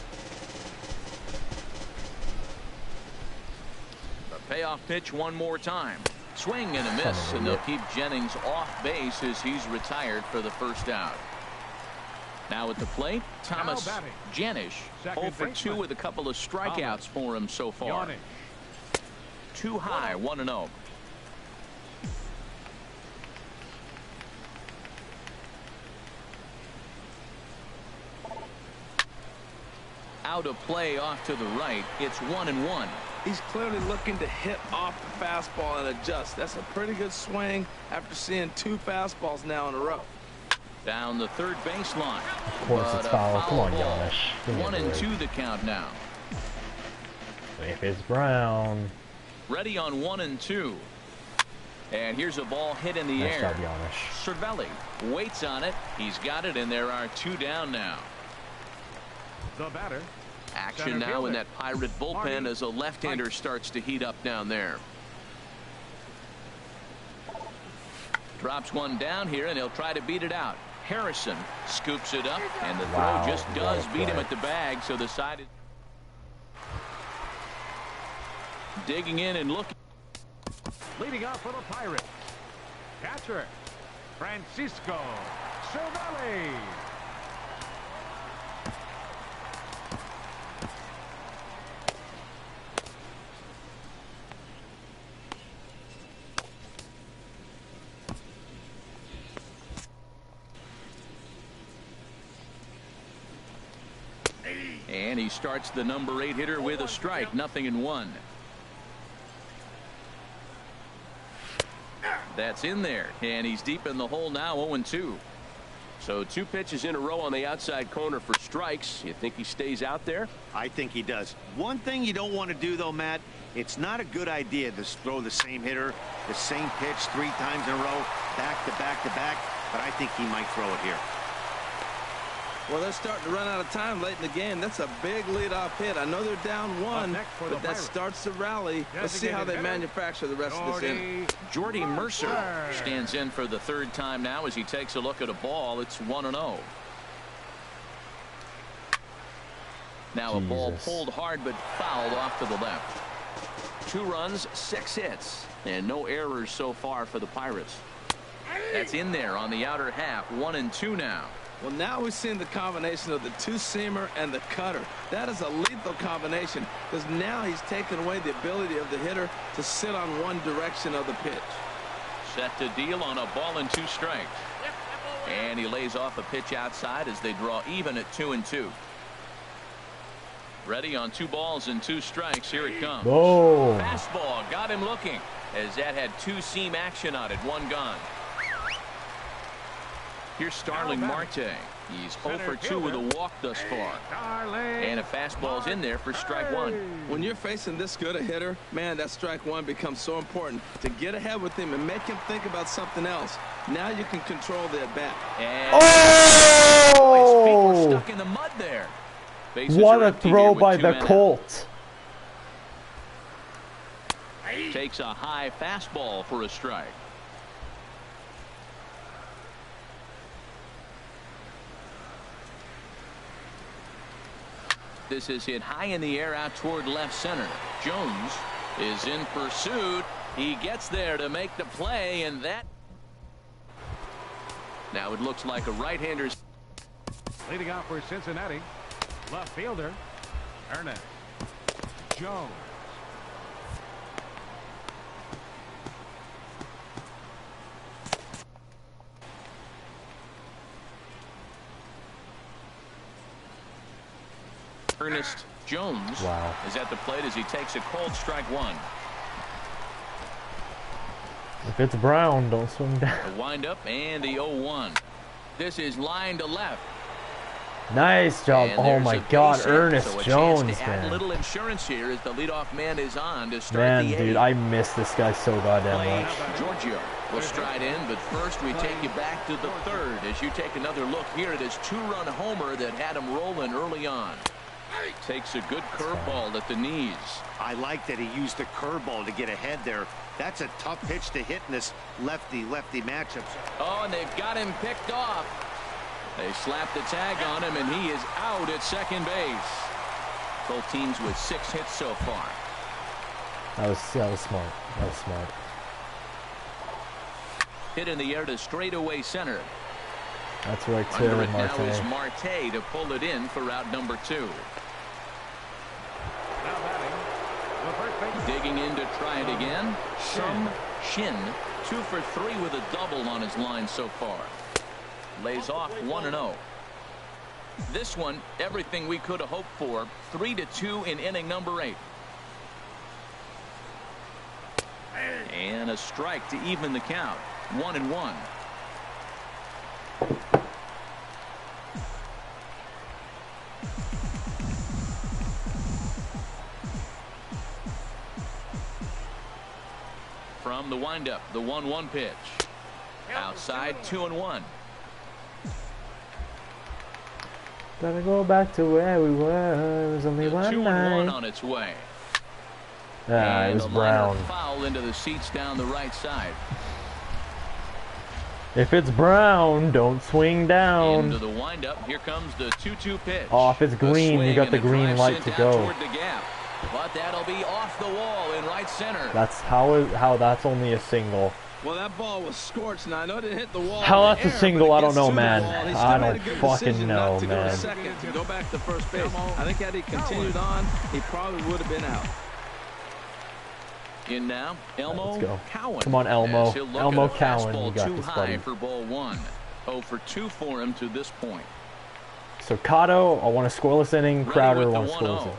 Payoff pitch one more time. Swing and a miss, and they'll keep Jennings off base as he's retired for the first out. Now at the plate, Thomas Janish, 0 for 2 with a couple of strikeouts for him so far. Too high, 1-0. Out of play off to the right. It's 1-1. He's clearly looking to hit off the fastball and adjust. That's a pretty good swing after seeing 2 fastballs now in a row. Down the third baseline. Of course it's foul. Come on, Janish. 1-2 the count now. If it's Brown. Ready on 1-2. And here's a ball hit in the Nice air. job, Janish. Cervelli waits on it. He's got it, and there are 2 down now. The batter. Action now in that Pirate bullpen as a left-hander starts to heat up down there. Drops one down here, and he'll try to beat it out. Harrison scoops it up, and the throw just does beat him at the bag, so the side is digging in and looking. Leading off for the Pirates. Catcher, Francisco Cervelli. And he starts the number 8 hitter with a strike. 0-1. That's in there, and he's deep in the hole now. 0-2. So 2 pitches in a row on the outside corner for strikes. You think he stays out there? I think he does. One thing you don't want to do, though, Matt, it's not a good idea to throw the same hitter, the same pitch 3 times in a row, back to back to back, but I think he might throw it here. Well, they're starting to run out of time late in the game. That's a big leadoff hit. I know they're down 1, but that starts the rally. Let's see how they manufacture the rest of this inning. Jordy Mercer stands in for the 3rd time now as he takes a look at a ball. It's 1-0. Now a ball pulled hard but fouled off to the left. 2 runs, 6 hits, and no errors so far for the Pirates. That's in there on the outer half. 1-2 now. Well, now we're seeing the combination of the 2-seamer and the cutter. That is a lethal combination because now he's taken away the ability of the hitter to sit on one direction of the pitch. Set to deal on a ball and 2 strikes. And he lays off a pitch outside as they draw even at 2-2. Ready on 2 balls and 2 strikes. Here it comes. Whoa. Fastball got him looking as that had 2-seam action on it. 1 gone. Here's Starling Marte. He's 0 for 2 with a walk thus far. And a fastball's in there for strike 1. When you're facing this good a hitter, man, that strike 1 becomes so important to get ahead with him and make him think about something else. Now you can control the at-bat. And his feet were stuck in the mud there. Bases What are a empty throw here with by 2 the men out. Colts. Takes a high fastball for a strike. This is hit high in the air out toward left center. Jones is in pursuit. He gets there to make the play, and that now it looks like a right-hander's. Leading off for Cincinnati, left fielder Ernest Jones. Ernest Jones is at the plate as he takes a cold strike 1. If it's Brown, don't swing down. The windup and the 0-1. This is line to left. Nice job. And Oh my God, Ernest so Jones, to add a little insurance here as the leadoff man is on to start man, the dude, 8th. I miss this guy so goddamn much. Giorgio will stride in, but first we take you back to the 3rd as you take another look here at his 2-run homer that had him rolling early on. Takes a good curveball at the knees. I like that he used the curveball to get ahead there. That's a tough pitch to hit in this lefty-lefty matchup. Oh, and they've got him picked off. They slapped the tag on him, and he is out at second base. Both teams with 6 hits so far. That was smart. That was smart. Hit in the air to straightaway center. That's right, Under it Marte. now is Marte to pull it in for out number 2. Now batting, the first baseman. Digging in to try it again. Shin 2 for 3 with a double on his line so far. Lays off 1-0. This one, everything we could have hoped for. 3-2 in inning number 8. And a strike to even the count. 1-1. From the windup, the 1-1 pitch. Outside, 2-1. Gotta go back to where we were. It was only The one 2-1 night. on its way. Ah, it And was a liner Brown. foul into the seats down the right side. If it's Brown, don't swing down. Into the windup. Here comes the 2-2 pitch. Oh, if it's A green, you swing got the and a green drive light sent to out go. toward the gap. But that'll be off the wall in right center. That's how that's only a single. Well, that ball was scorched. Now, I know it didn't hit the wall. How in the that's a air, single, but it I don't gets know, through the man. ball. He I still made don't a good fucking decision know, not to go man. to second, to go back to first base. I think had he continued on, he probably would have been out. In now, Elmo Let's go. Cowan. Come on, Elmo. As he'll look Elmo at a Cowan, fastball you got too this, high buddy. for ball 1. 0 for 2 for him to this point. So Cotto, I want a scoreless inning. Ready Crowder, with the wants scoreless 1-0. inning.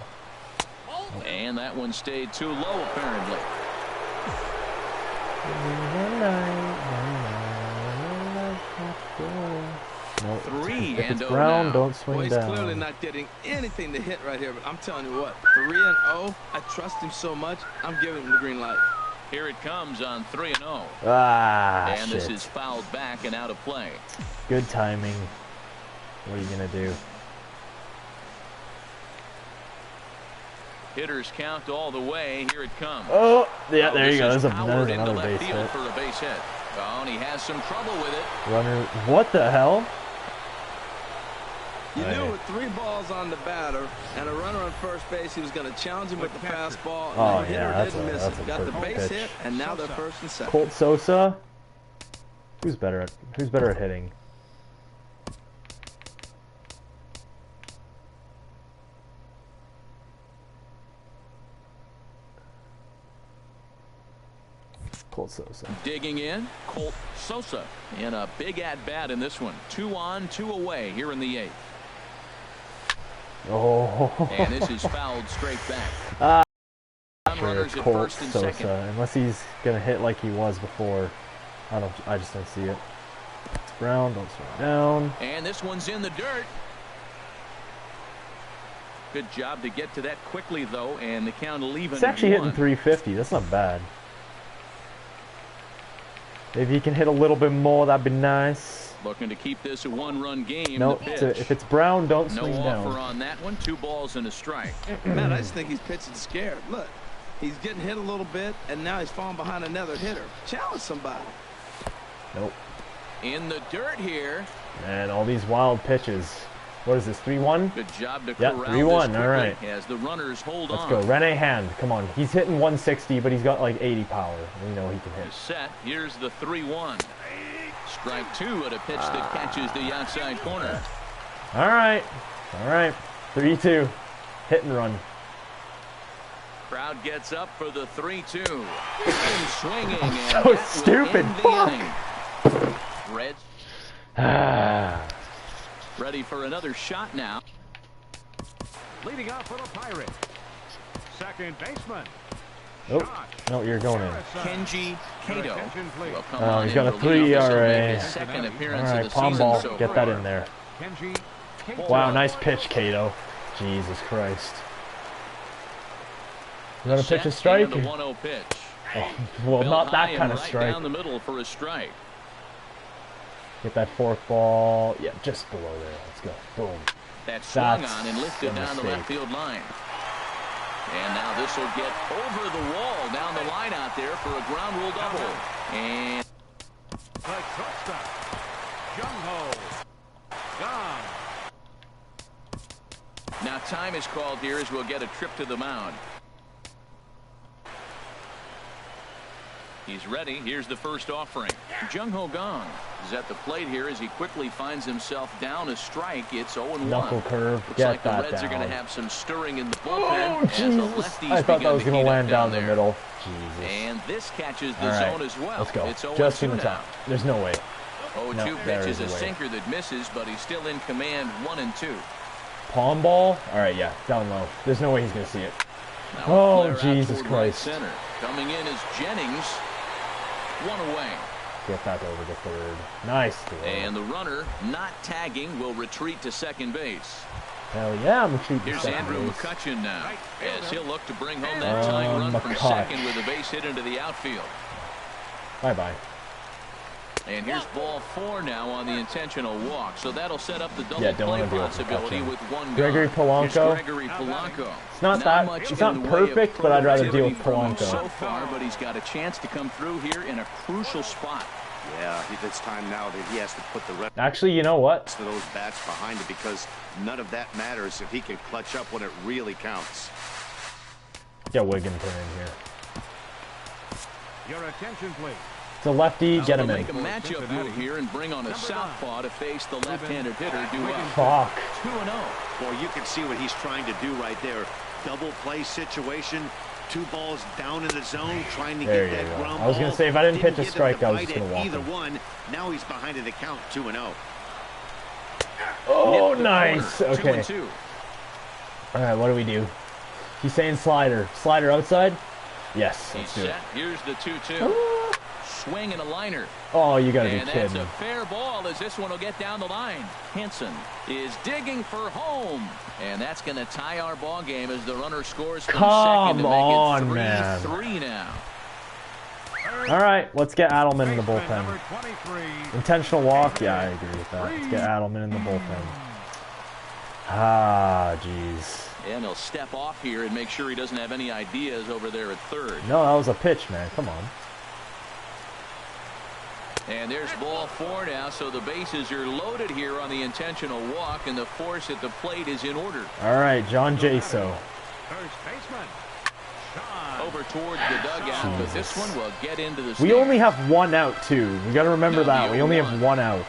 And that one stayed too low, apparently. No, 3 if and it's 0 Brown, now. don't swing Well, he's down. clearly not getting anything to hit right here, but I'm telling you what, 3-0, I trust him so much, I'm giving him the green light. Here it comes on 3-0. Ah, And shit. this is fouled back and out of play. Good timing. What are you gonna do? Hitters count all the way. Here it comes. Oh, yeah, there you go. This There's, is powered into another left base field hit. for a base hit. Oh, and he has some trouble with it. Runner, what the hell? You Hey. knew with 3 balls on the batter and a runner on first base, he was going to challenge him with the fastball. And Oh, the hitter yeah, that's didn't a- miss that's it. a Got the perfect base pitch. hit, and now they're first and second. Colt Sosa. Who's better at hitting? Colt Sosa. Digging in, Colt Sosa. And a big at-bat in this one. 2 on, 2 away here in the 8th. Oh. And this is fouled straight back. Sure, Runners it's at Colt first and Sosa. second. Unless he's gonna hit like he was before. I just don't see it. It's Brown, don't slow down. And this one's in the dirt. Good job to get to that quickly, though, and the count will even It's actually at hitting 1. 350. That's not bad. Maybe he can hit a little bit more. That'd be nice. Looking to keep this a 1-run game. No, The pitch. if it's Brown, don't No swing offer down. on that one. 2 balls and a strike. Man, I just think he's pitching scared. Look, he's getting hit a little bit, and now he's falling behind another hitter. Challenge somebody. Nope. In the dirt here. And all these wild pitches. What is this, 3-1? Good job to Yeah, corral 3-1, this all quickly right. as the runners hold Let's on. go. Rene Hand, come on. He's hitting 160, but he's got like 80 power. We know he can hit. Set. Here's the 3-1. Strike 2 at a pitch that catches the outside corner. All right. 3-2. Hit and run. Crowd gets up for the 3-2. And swinging. And So that will stupid. end the Fuck. inning. Reds Ah. ready for another shot now. Leading off for the Pirates. Second baseman. Oh, Josh no, you're going in. Harrison. Kenji Kato attention, please. will come Oh, on he's in got a to 3 lead off. This will ERA. make his second All appearance of right, the palm season ball. so Get far. that in there. Kenji Kato. Wow, nice pitch, Cato. Jesus Christ. You gonna pitch a Set strike? and a 1-0 pitch. Oh, well, Built not high that and kind of right strike. down the middle for a strike. Get that fork ball. Yeah, just below there. Let's go. Boom. That swung That's on and lifted a down the mistake. left field line. And now this will get over the wall down the line out there for a ground rule double. And The shortstop. Jung-ho. Gone. now time is called here as we'll get a trip to the mound. He's ready. Here's the first offering. Jung Ho Gong is at the plate here as he quickly finds himself down a strike. It's 0-1. Knuckle curve. Looks Get like the that Reds down. are going to have some stirring in the Oh, bullpen as the Jesus. lefties I thought that was going to land down the there. middle. Jesus. And this catches the All right. zone as well. Let's go. It's 0-2 Just in the now. top. There's no way. 0-2 No, there pitch is is a a way. sinker that misses, but he's still in command 1-2. Palm ball? Alright, yeah. Down low. There's no way he's going to see it. Now Oh, flare out Jesus toward Christ. Right center. Coming in is Jennings. One away. Get that over to third. Nice throw. And the runner, not tagging, will retreat to second base. Hell yeah, I'm retreating Here's second Andrew base. McCutcheon now, as he'll look to bring home that tying run from McCutch. second with a base hit into the outfield. Bye-bye. And here's ball 4 now on the intentional walk. So that'll set up the double Yeah, don't play wanna deal with possibility McCutcheon. with one Gregory gone. Polanco. Here's Gregory Polanco. It's not that, much it's not in the way of perfect, but I'd rather deal with productivity from him Polanco. so far, but he's got a chance to come through here in a crucial spot. Yeah, it's time now that he has to put the rest Actually, you know what? of those bats behind him because none of that matters if he can clutch up when it really counts. Get Wigginton in here. Your attention, please. It's a lefty, get him They'll in. make a matchup move here and bring on a southpaw to face the left-handed hitter, Duell. Fuck. 2-0. Boy, you can see what he's trying to do right there. Double play situation. 2 balls down in the zone, trying to There get you that go. ground I was gonna ball. say, if I didn't pitch a give him strike, the I was bite just gonna at walk either him. one. Now he's behind in the count, 2-0. Oh, Hit the nice. corner, Okay. 2-2. All right, what do we do? He's saying slider. Slider outside? Yes, He's let's do it. set. Here's the 2-2. Swing and a liner. Oh, you gotta be And that's kidding. a fair ball as this one will get down the line. Henson is digging for home. And that's going to tie our ball game as the runner scores from second to Come make on, it man. 3-3 now. All right, let's get Adelman in the Baseman bullpen. number 23. Intentional walk? Yeah, I agree with that. Let's get Adelman in the bullpen. Ah, jeez. And he'll step off here and make sure he doesn't have any ideas over there at third. No, that was a pitch, man. Come on. And there's ball 4 now, so the bases are loaded here on the intentional walk, and the force at the plate is in order. All right, John Jaso. First baseman. Sean. Over towards the dugout, but this one will get into the We stands. only have one out, too. We gotta remember that. We only have one out.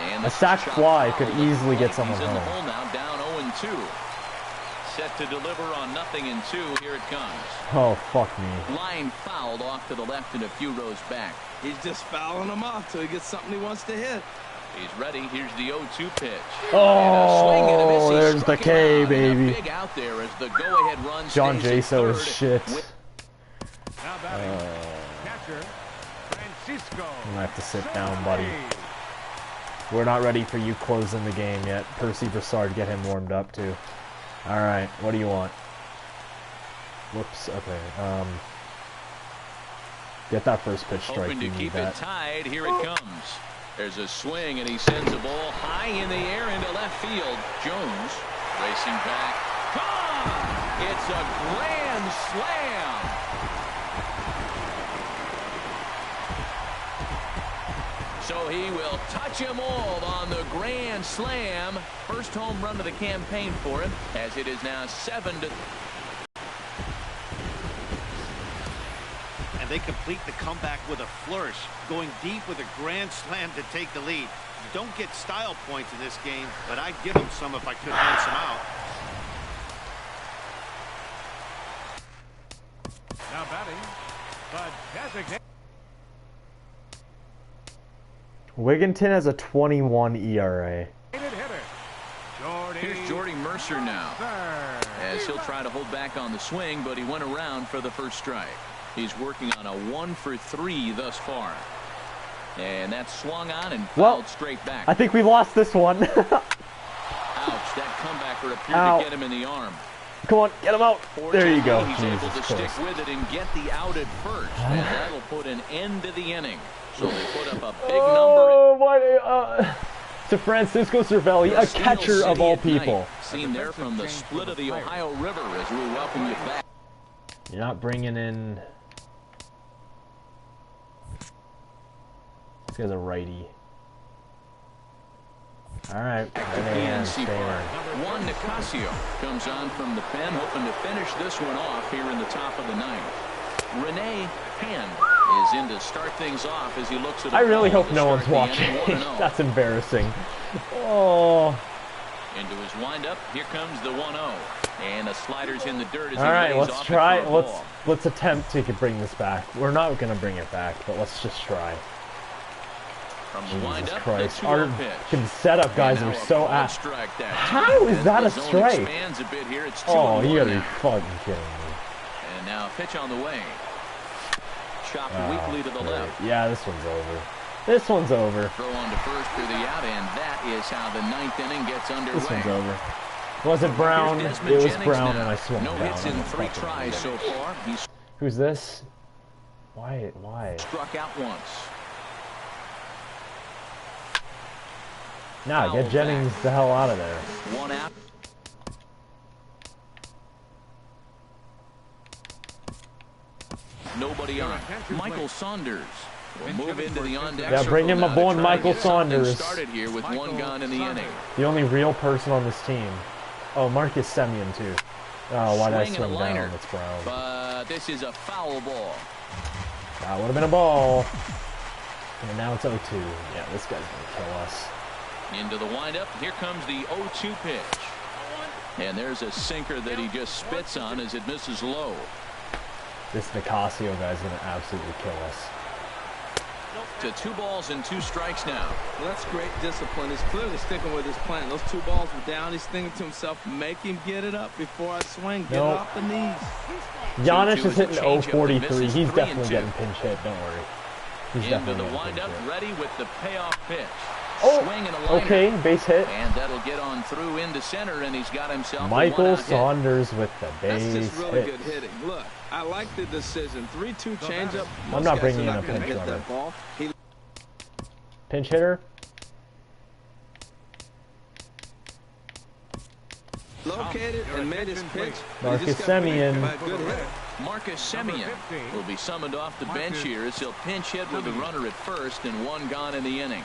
And A this sac is chopped fly foul could to the easily get plate. someone He's in the home. hole now, down 0-2. Set to deliver on 0-2. Here it comes. Oh, fuck me. Line fouled off to the left and a few rows back. He's just fouling him off till he gets something he wants to hit. He's ready. Here's the 0-2 pitch. Oh, there's the Struck him K, out, and a baby. big out there as the go-ahead run John stays at Jaso is third shit. with Now batting. Catcher. Francisco. I'm gonna have to sit down, buddy. We're not ready for you closing the game yet. Percy Brassard, get him warmed up, too. All right, what do you want? Whoops, okay. Get that first pitch strike. hoping to You need keep that. it tied. Here it comes. There's a swing, and he sends a ball high in the air into left field. Jones racing back. Gone! It's a grand slam. So he will touch him all on the grand slam. First home run of the campaign for him, as it is now 7-3. And they complete the comeback with a flourish, going deep with a grand slam to take the lead. You don't get style points in this game, but I'd give them some if I could run some out. Now batting. The designated. Wigginton has a 21 ERA. Hitter. Jordy. Here's Jordy Mercer now, Third. as he'll try to hold back on the swing, but he went around for the first strike. He's working on a 1-for-3 thus far. And that's swung on and fouled straight back. I think we lost this one. Ouch, that comebacker appeared Ow. to get him in the arm. Come on, get him out. There you go. Fortunately, he's able to Jesus stick Christ. with it and get the out at first. And that'll put an end to the inning. So they put up a big number. Oh, what? To Francisco Cervelli, a Steel catcher of City all at night. people. Seen there from the split of the Ohio River as we welcome you back. You're not bringing in... This guy's a righty. All right. Back to PNC Park. Juan Nicasio comes on from the pen, hoping to finish this one off here in the top of the ninth. Renee Hand is in to start things off as he looks at. I really hope no one's watching. That's embarrassing. Oh. Into his windup. Here comes the 1-0, and the slider's in the dirt. As all right, let's try. Let's attempt to bring this back. We're not gonna bring it back, but let's just try. From the Jesus windup, Christ! the Our setup guys are so ass. How is that a strike? A bit here. It's oh, you gotta be fucking kidding me! And now a pitch on the way. Chopped weakly to the left. Yeah, this one's over. This one's over. Throw on to first for the out, and that is how the 9th inning gets underway. This one's over. Was it Brown? It was Brown, and I swung down. No hits in 3 tries so far. Who's this? Why? Struck out once. Nah, get Jennings the hell out of there. 1 out. Nobody on. Michael Saunders will move into the on-deck. Yeah, bring him aboard, Michael Saunders. Started here with 1 gone in the inning. The only real person on this team. Oh, Marcus Semien too. Oh, why did I swing down? It's Brown. But this is a foul ball. That would have been a ball. And now it's 0-2. Yeah, this guy's gonna kill us. Into the windup. Here comes the 0-2 pitch. And there's a sinker that he just spits on as it misses low. This Nicasio guy's going to absolutely kill us. To 2 balls and 2 strikes now. Well, that's great discipline. He's clearly sticking with his plan. Those 2 balls were down. He's thinking to himself, make him get it up before I swing. Get it off the knees. Giannis is hitting 0-43. He's definitely getting pinch hit. Don't worry. He's into the windup, ready with the payoff pitch. Oh, swing and a liner. Okay, base hit. And that'll get on through into center, and he's got himself Michael Saunders hit. With the base hit. That's just really good hitting. Look, I like the decision. 3-2 changeup. I'm not bringing in a pinch runner. Pinch hitter. Located and made his pitch. Marcus Semien. Marcus Semien will be summoned off the bench here as he'll pinch hit with the runner at first and 1 gone in the inning.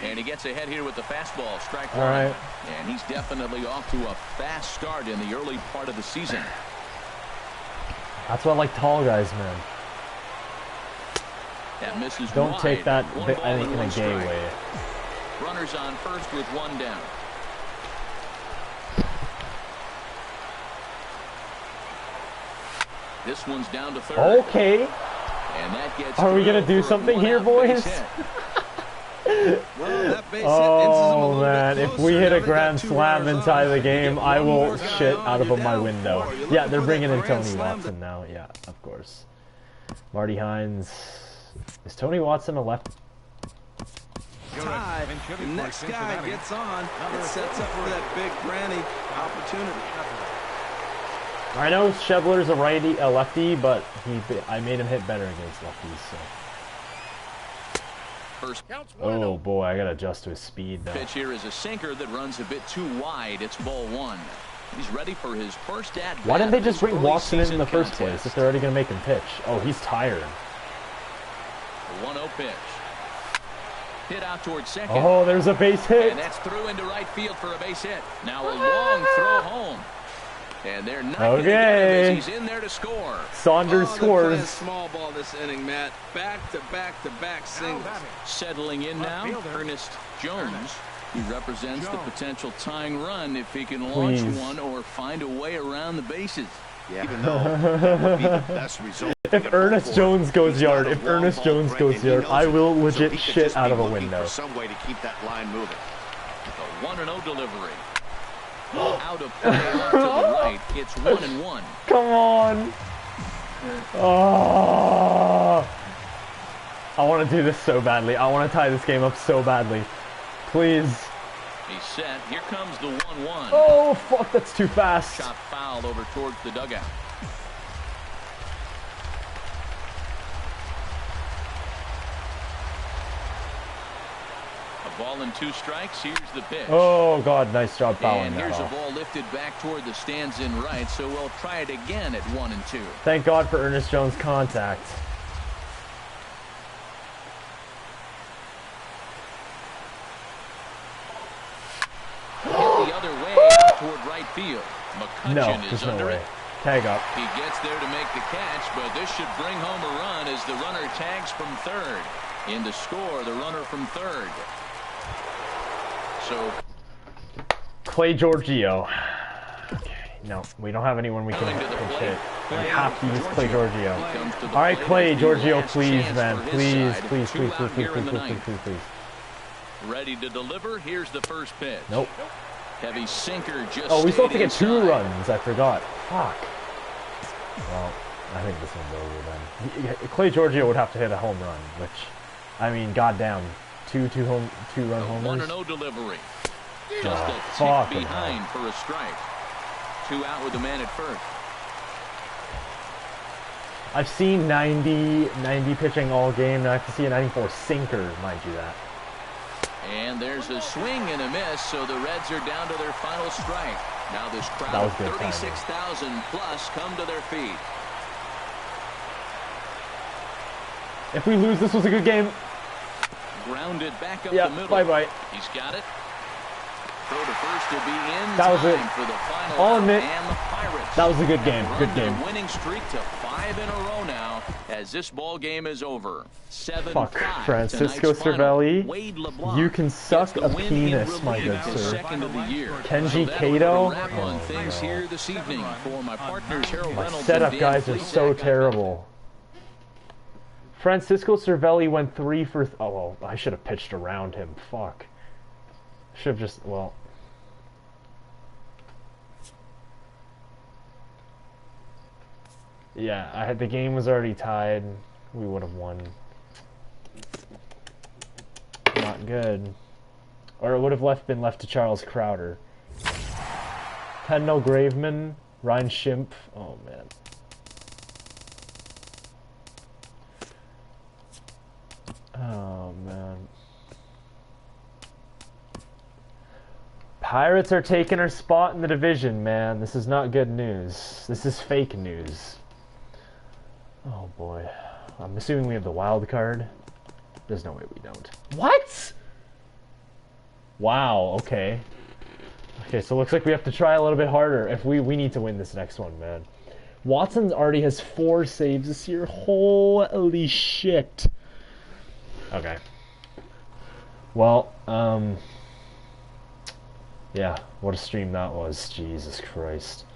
And he gets ahead here with the fastball, strike 1. Right. And he's definitely off to a fast start in the early part of the season. That's why I like tall guys, man. That misses Don't wide. take that in a gay strike. way. Runners on first with 1 down. This one's down to 3rd. Okay. And that gets Are we going to do something here, boys? Oh man, if we hit a grand slam inside the game, I will shit out of my window. Yeah, they're bringing in Tony Watson now. Yeah, of course. Marty Hines. Is Tony Watson a left? Tie. The next guy gets on. It sets up for that big granny opportunity. I know Schebler's a lefty, but I made him hit better against lefties. So. Oh boy, I gotta adjust to his speed now. Pitch here is a sinker that runs a bit too wide. It's ball 1. He's ready for his first at bat. Why didn't they just bring Watson in the first place if they're already gonna make him pitch? Oh, he's tired. The 1-0 pitch. Hit out towards second. Oh, there's a base hit. And that's through into right field for a base hit. Now a long throw home. And they're not okay. He's in there to score. Saunders scores. Small ball this inning, Matt. Back to back singles. Settling in now, Ernest Jones. He represents the potential tying run if he can launch one or find a way around the bases. Yeah, even though that would be the best result. If Ernest Jones goes yard, I will legit shit out of a window. Some way to keep that line moving. The 1-0 delivery. Out of play off to the right. It's 1-1. Come on. Oh. I want to do this so badly. I want to tie this game up so badly. Please. He's set. Here comes the 1-1. Oh, fuck. That's too fast. Shot fouled over towards the dugout. Ball and 2 strikes. Here's the pitch. Oh, God. Nice job fouling that off. And here's a ball lifted back toward the stands in right, so we'll try it again at 1-2. Thank God for Ernest Jones' contact. Hit the other way out toward right field. McCutcheon No, is there's no under way. it. Tag up. He gets there to make the catch, but this should bring home a run as the runner tags from third. In to score, the runner from third. So Clay Giorgio. Okay, no, we don't have anyone we can hit. We have to use Clay Giorgio. All right, Clay Giorgio, please, man, please, please, please, please, please, please, please, please, please. Ready to deliver. Here's the first pitch. Nope. Heavy sinker just. Oh, we still have to get inside. 2 runs. I forgot. Fuck. Well, I think this one's over then. Clay Giorgio would have to hit a home run, which, I mean, goddamn, two run homers. 1-0 delivery. Just Oh, a tick behind for a strike. 2 out with the man at first. I've seen 90 pitching all game. Now I have to see a 94 sinker, mind you that. And there's a swing and a miss, so the Reds are down to their final strike. Now this crowd of 36,000 plus come to their feet. If we lose, this was a good game. Grounded back up Yeah, the middle. bye-bye. He's got it. Throw to first to be in That was time it. for the final I'll out, admit, and the Pirates that was a good game. have Good run their game. winning streak to 5 in a row now as this ball game is over. 7-5. Fuck, Francisco Tonight's final. Cervelli. Wade LeBlanc You can suck gets the a win in penis, my relief, good his sir. second of the year. Kenji So that'll Kato? put a wrap on Oh, things no. here this evening for my partners Harold My Reynolds setup and Dan guys are Plesac. so terrible. Francisco Cervelli went 3 for... Oh, well, I should have pitched around him. Fuck. Should have just... Well... Yeah, the game was already tied. We would have won. Not good. Or it would have been left to Charles Crowder. Kendall Graveman, Ryan Schimpf. Oh, man. Oh, man. Pirates are taking our spot in the division, man. This is not good news. This is fake news. Oh, boy. I'm assuming we have the wild card. There's no way we don't. What? Wow, okay. Okay, so it looks like we have to try a little bit harder. If we need to win this next one, man. Watson already has 4 saves this year. Holy shit. Okay. Well, yeah, what a stream that was. Jesus Christ.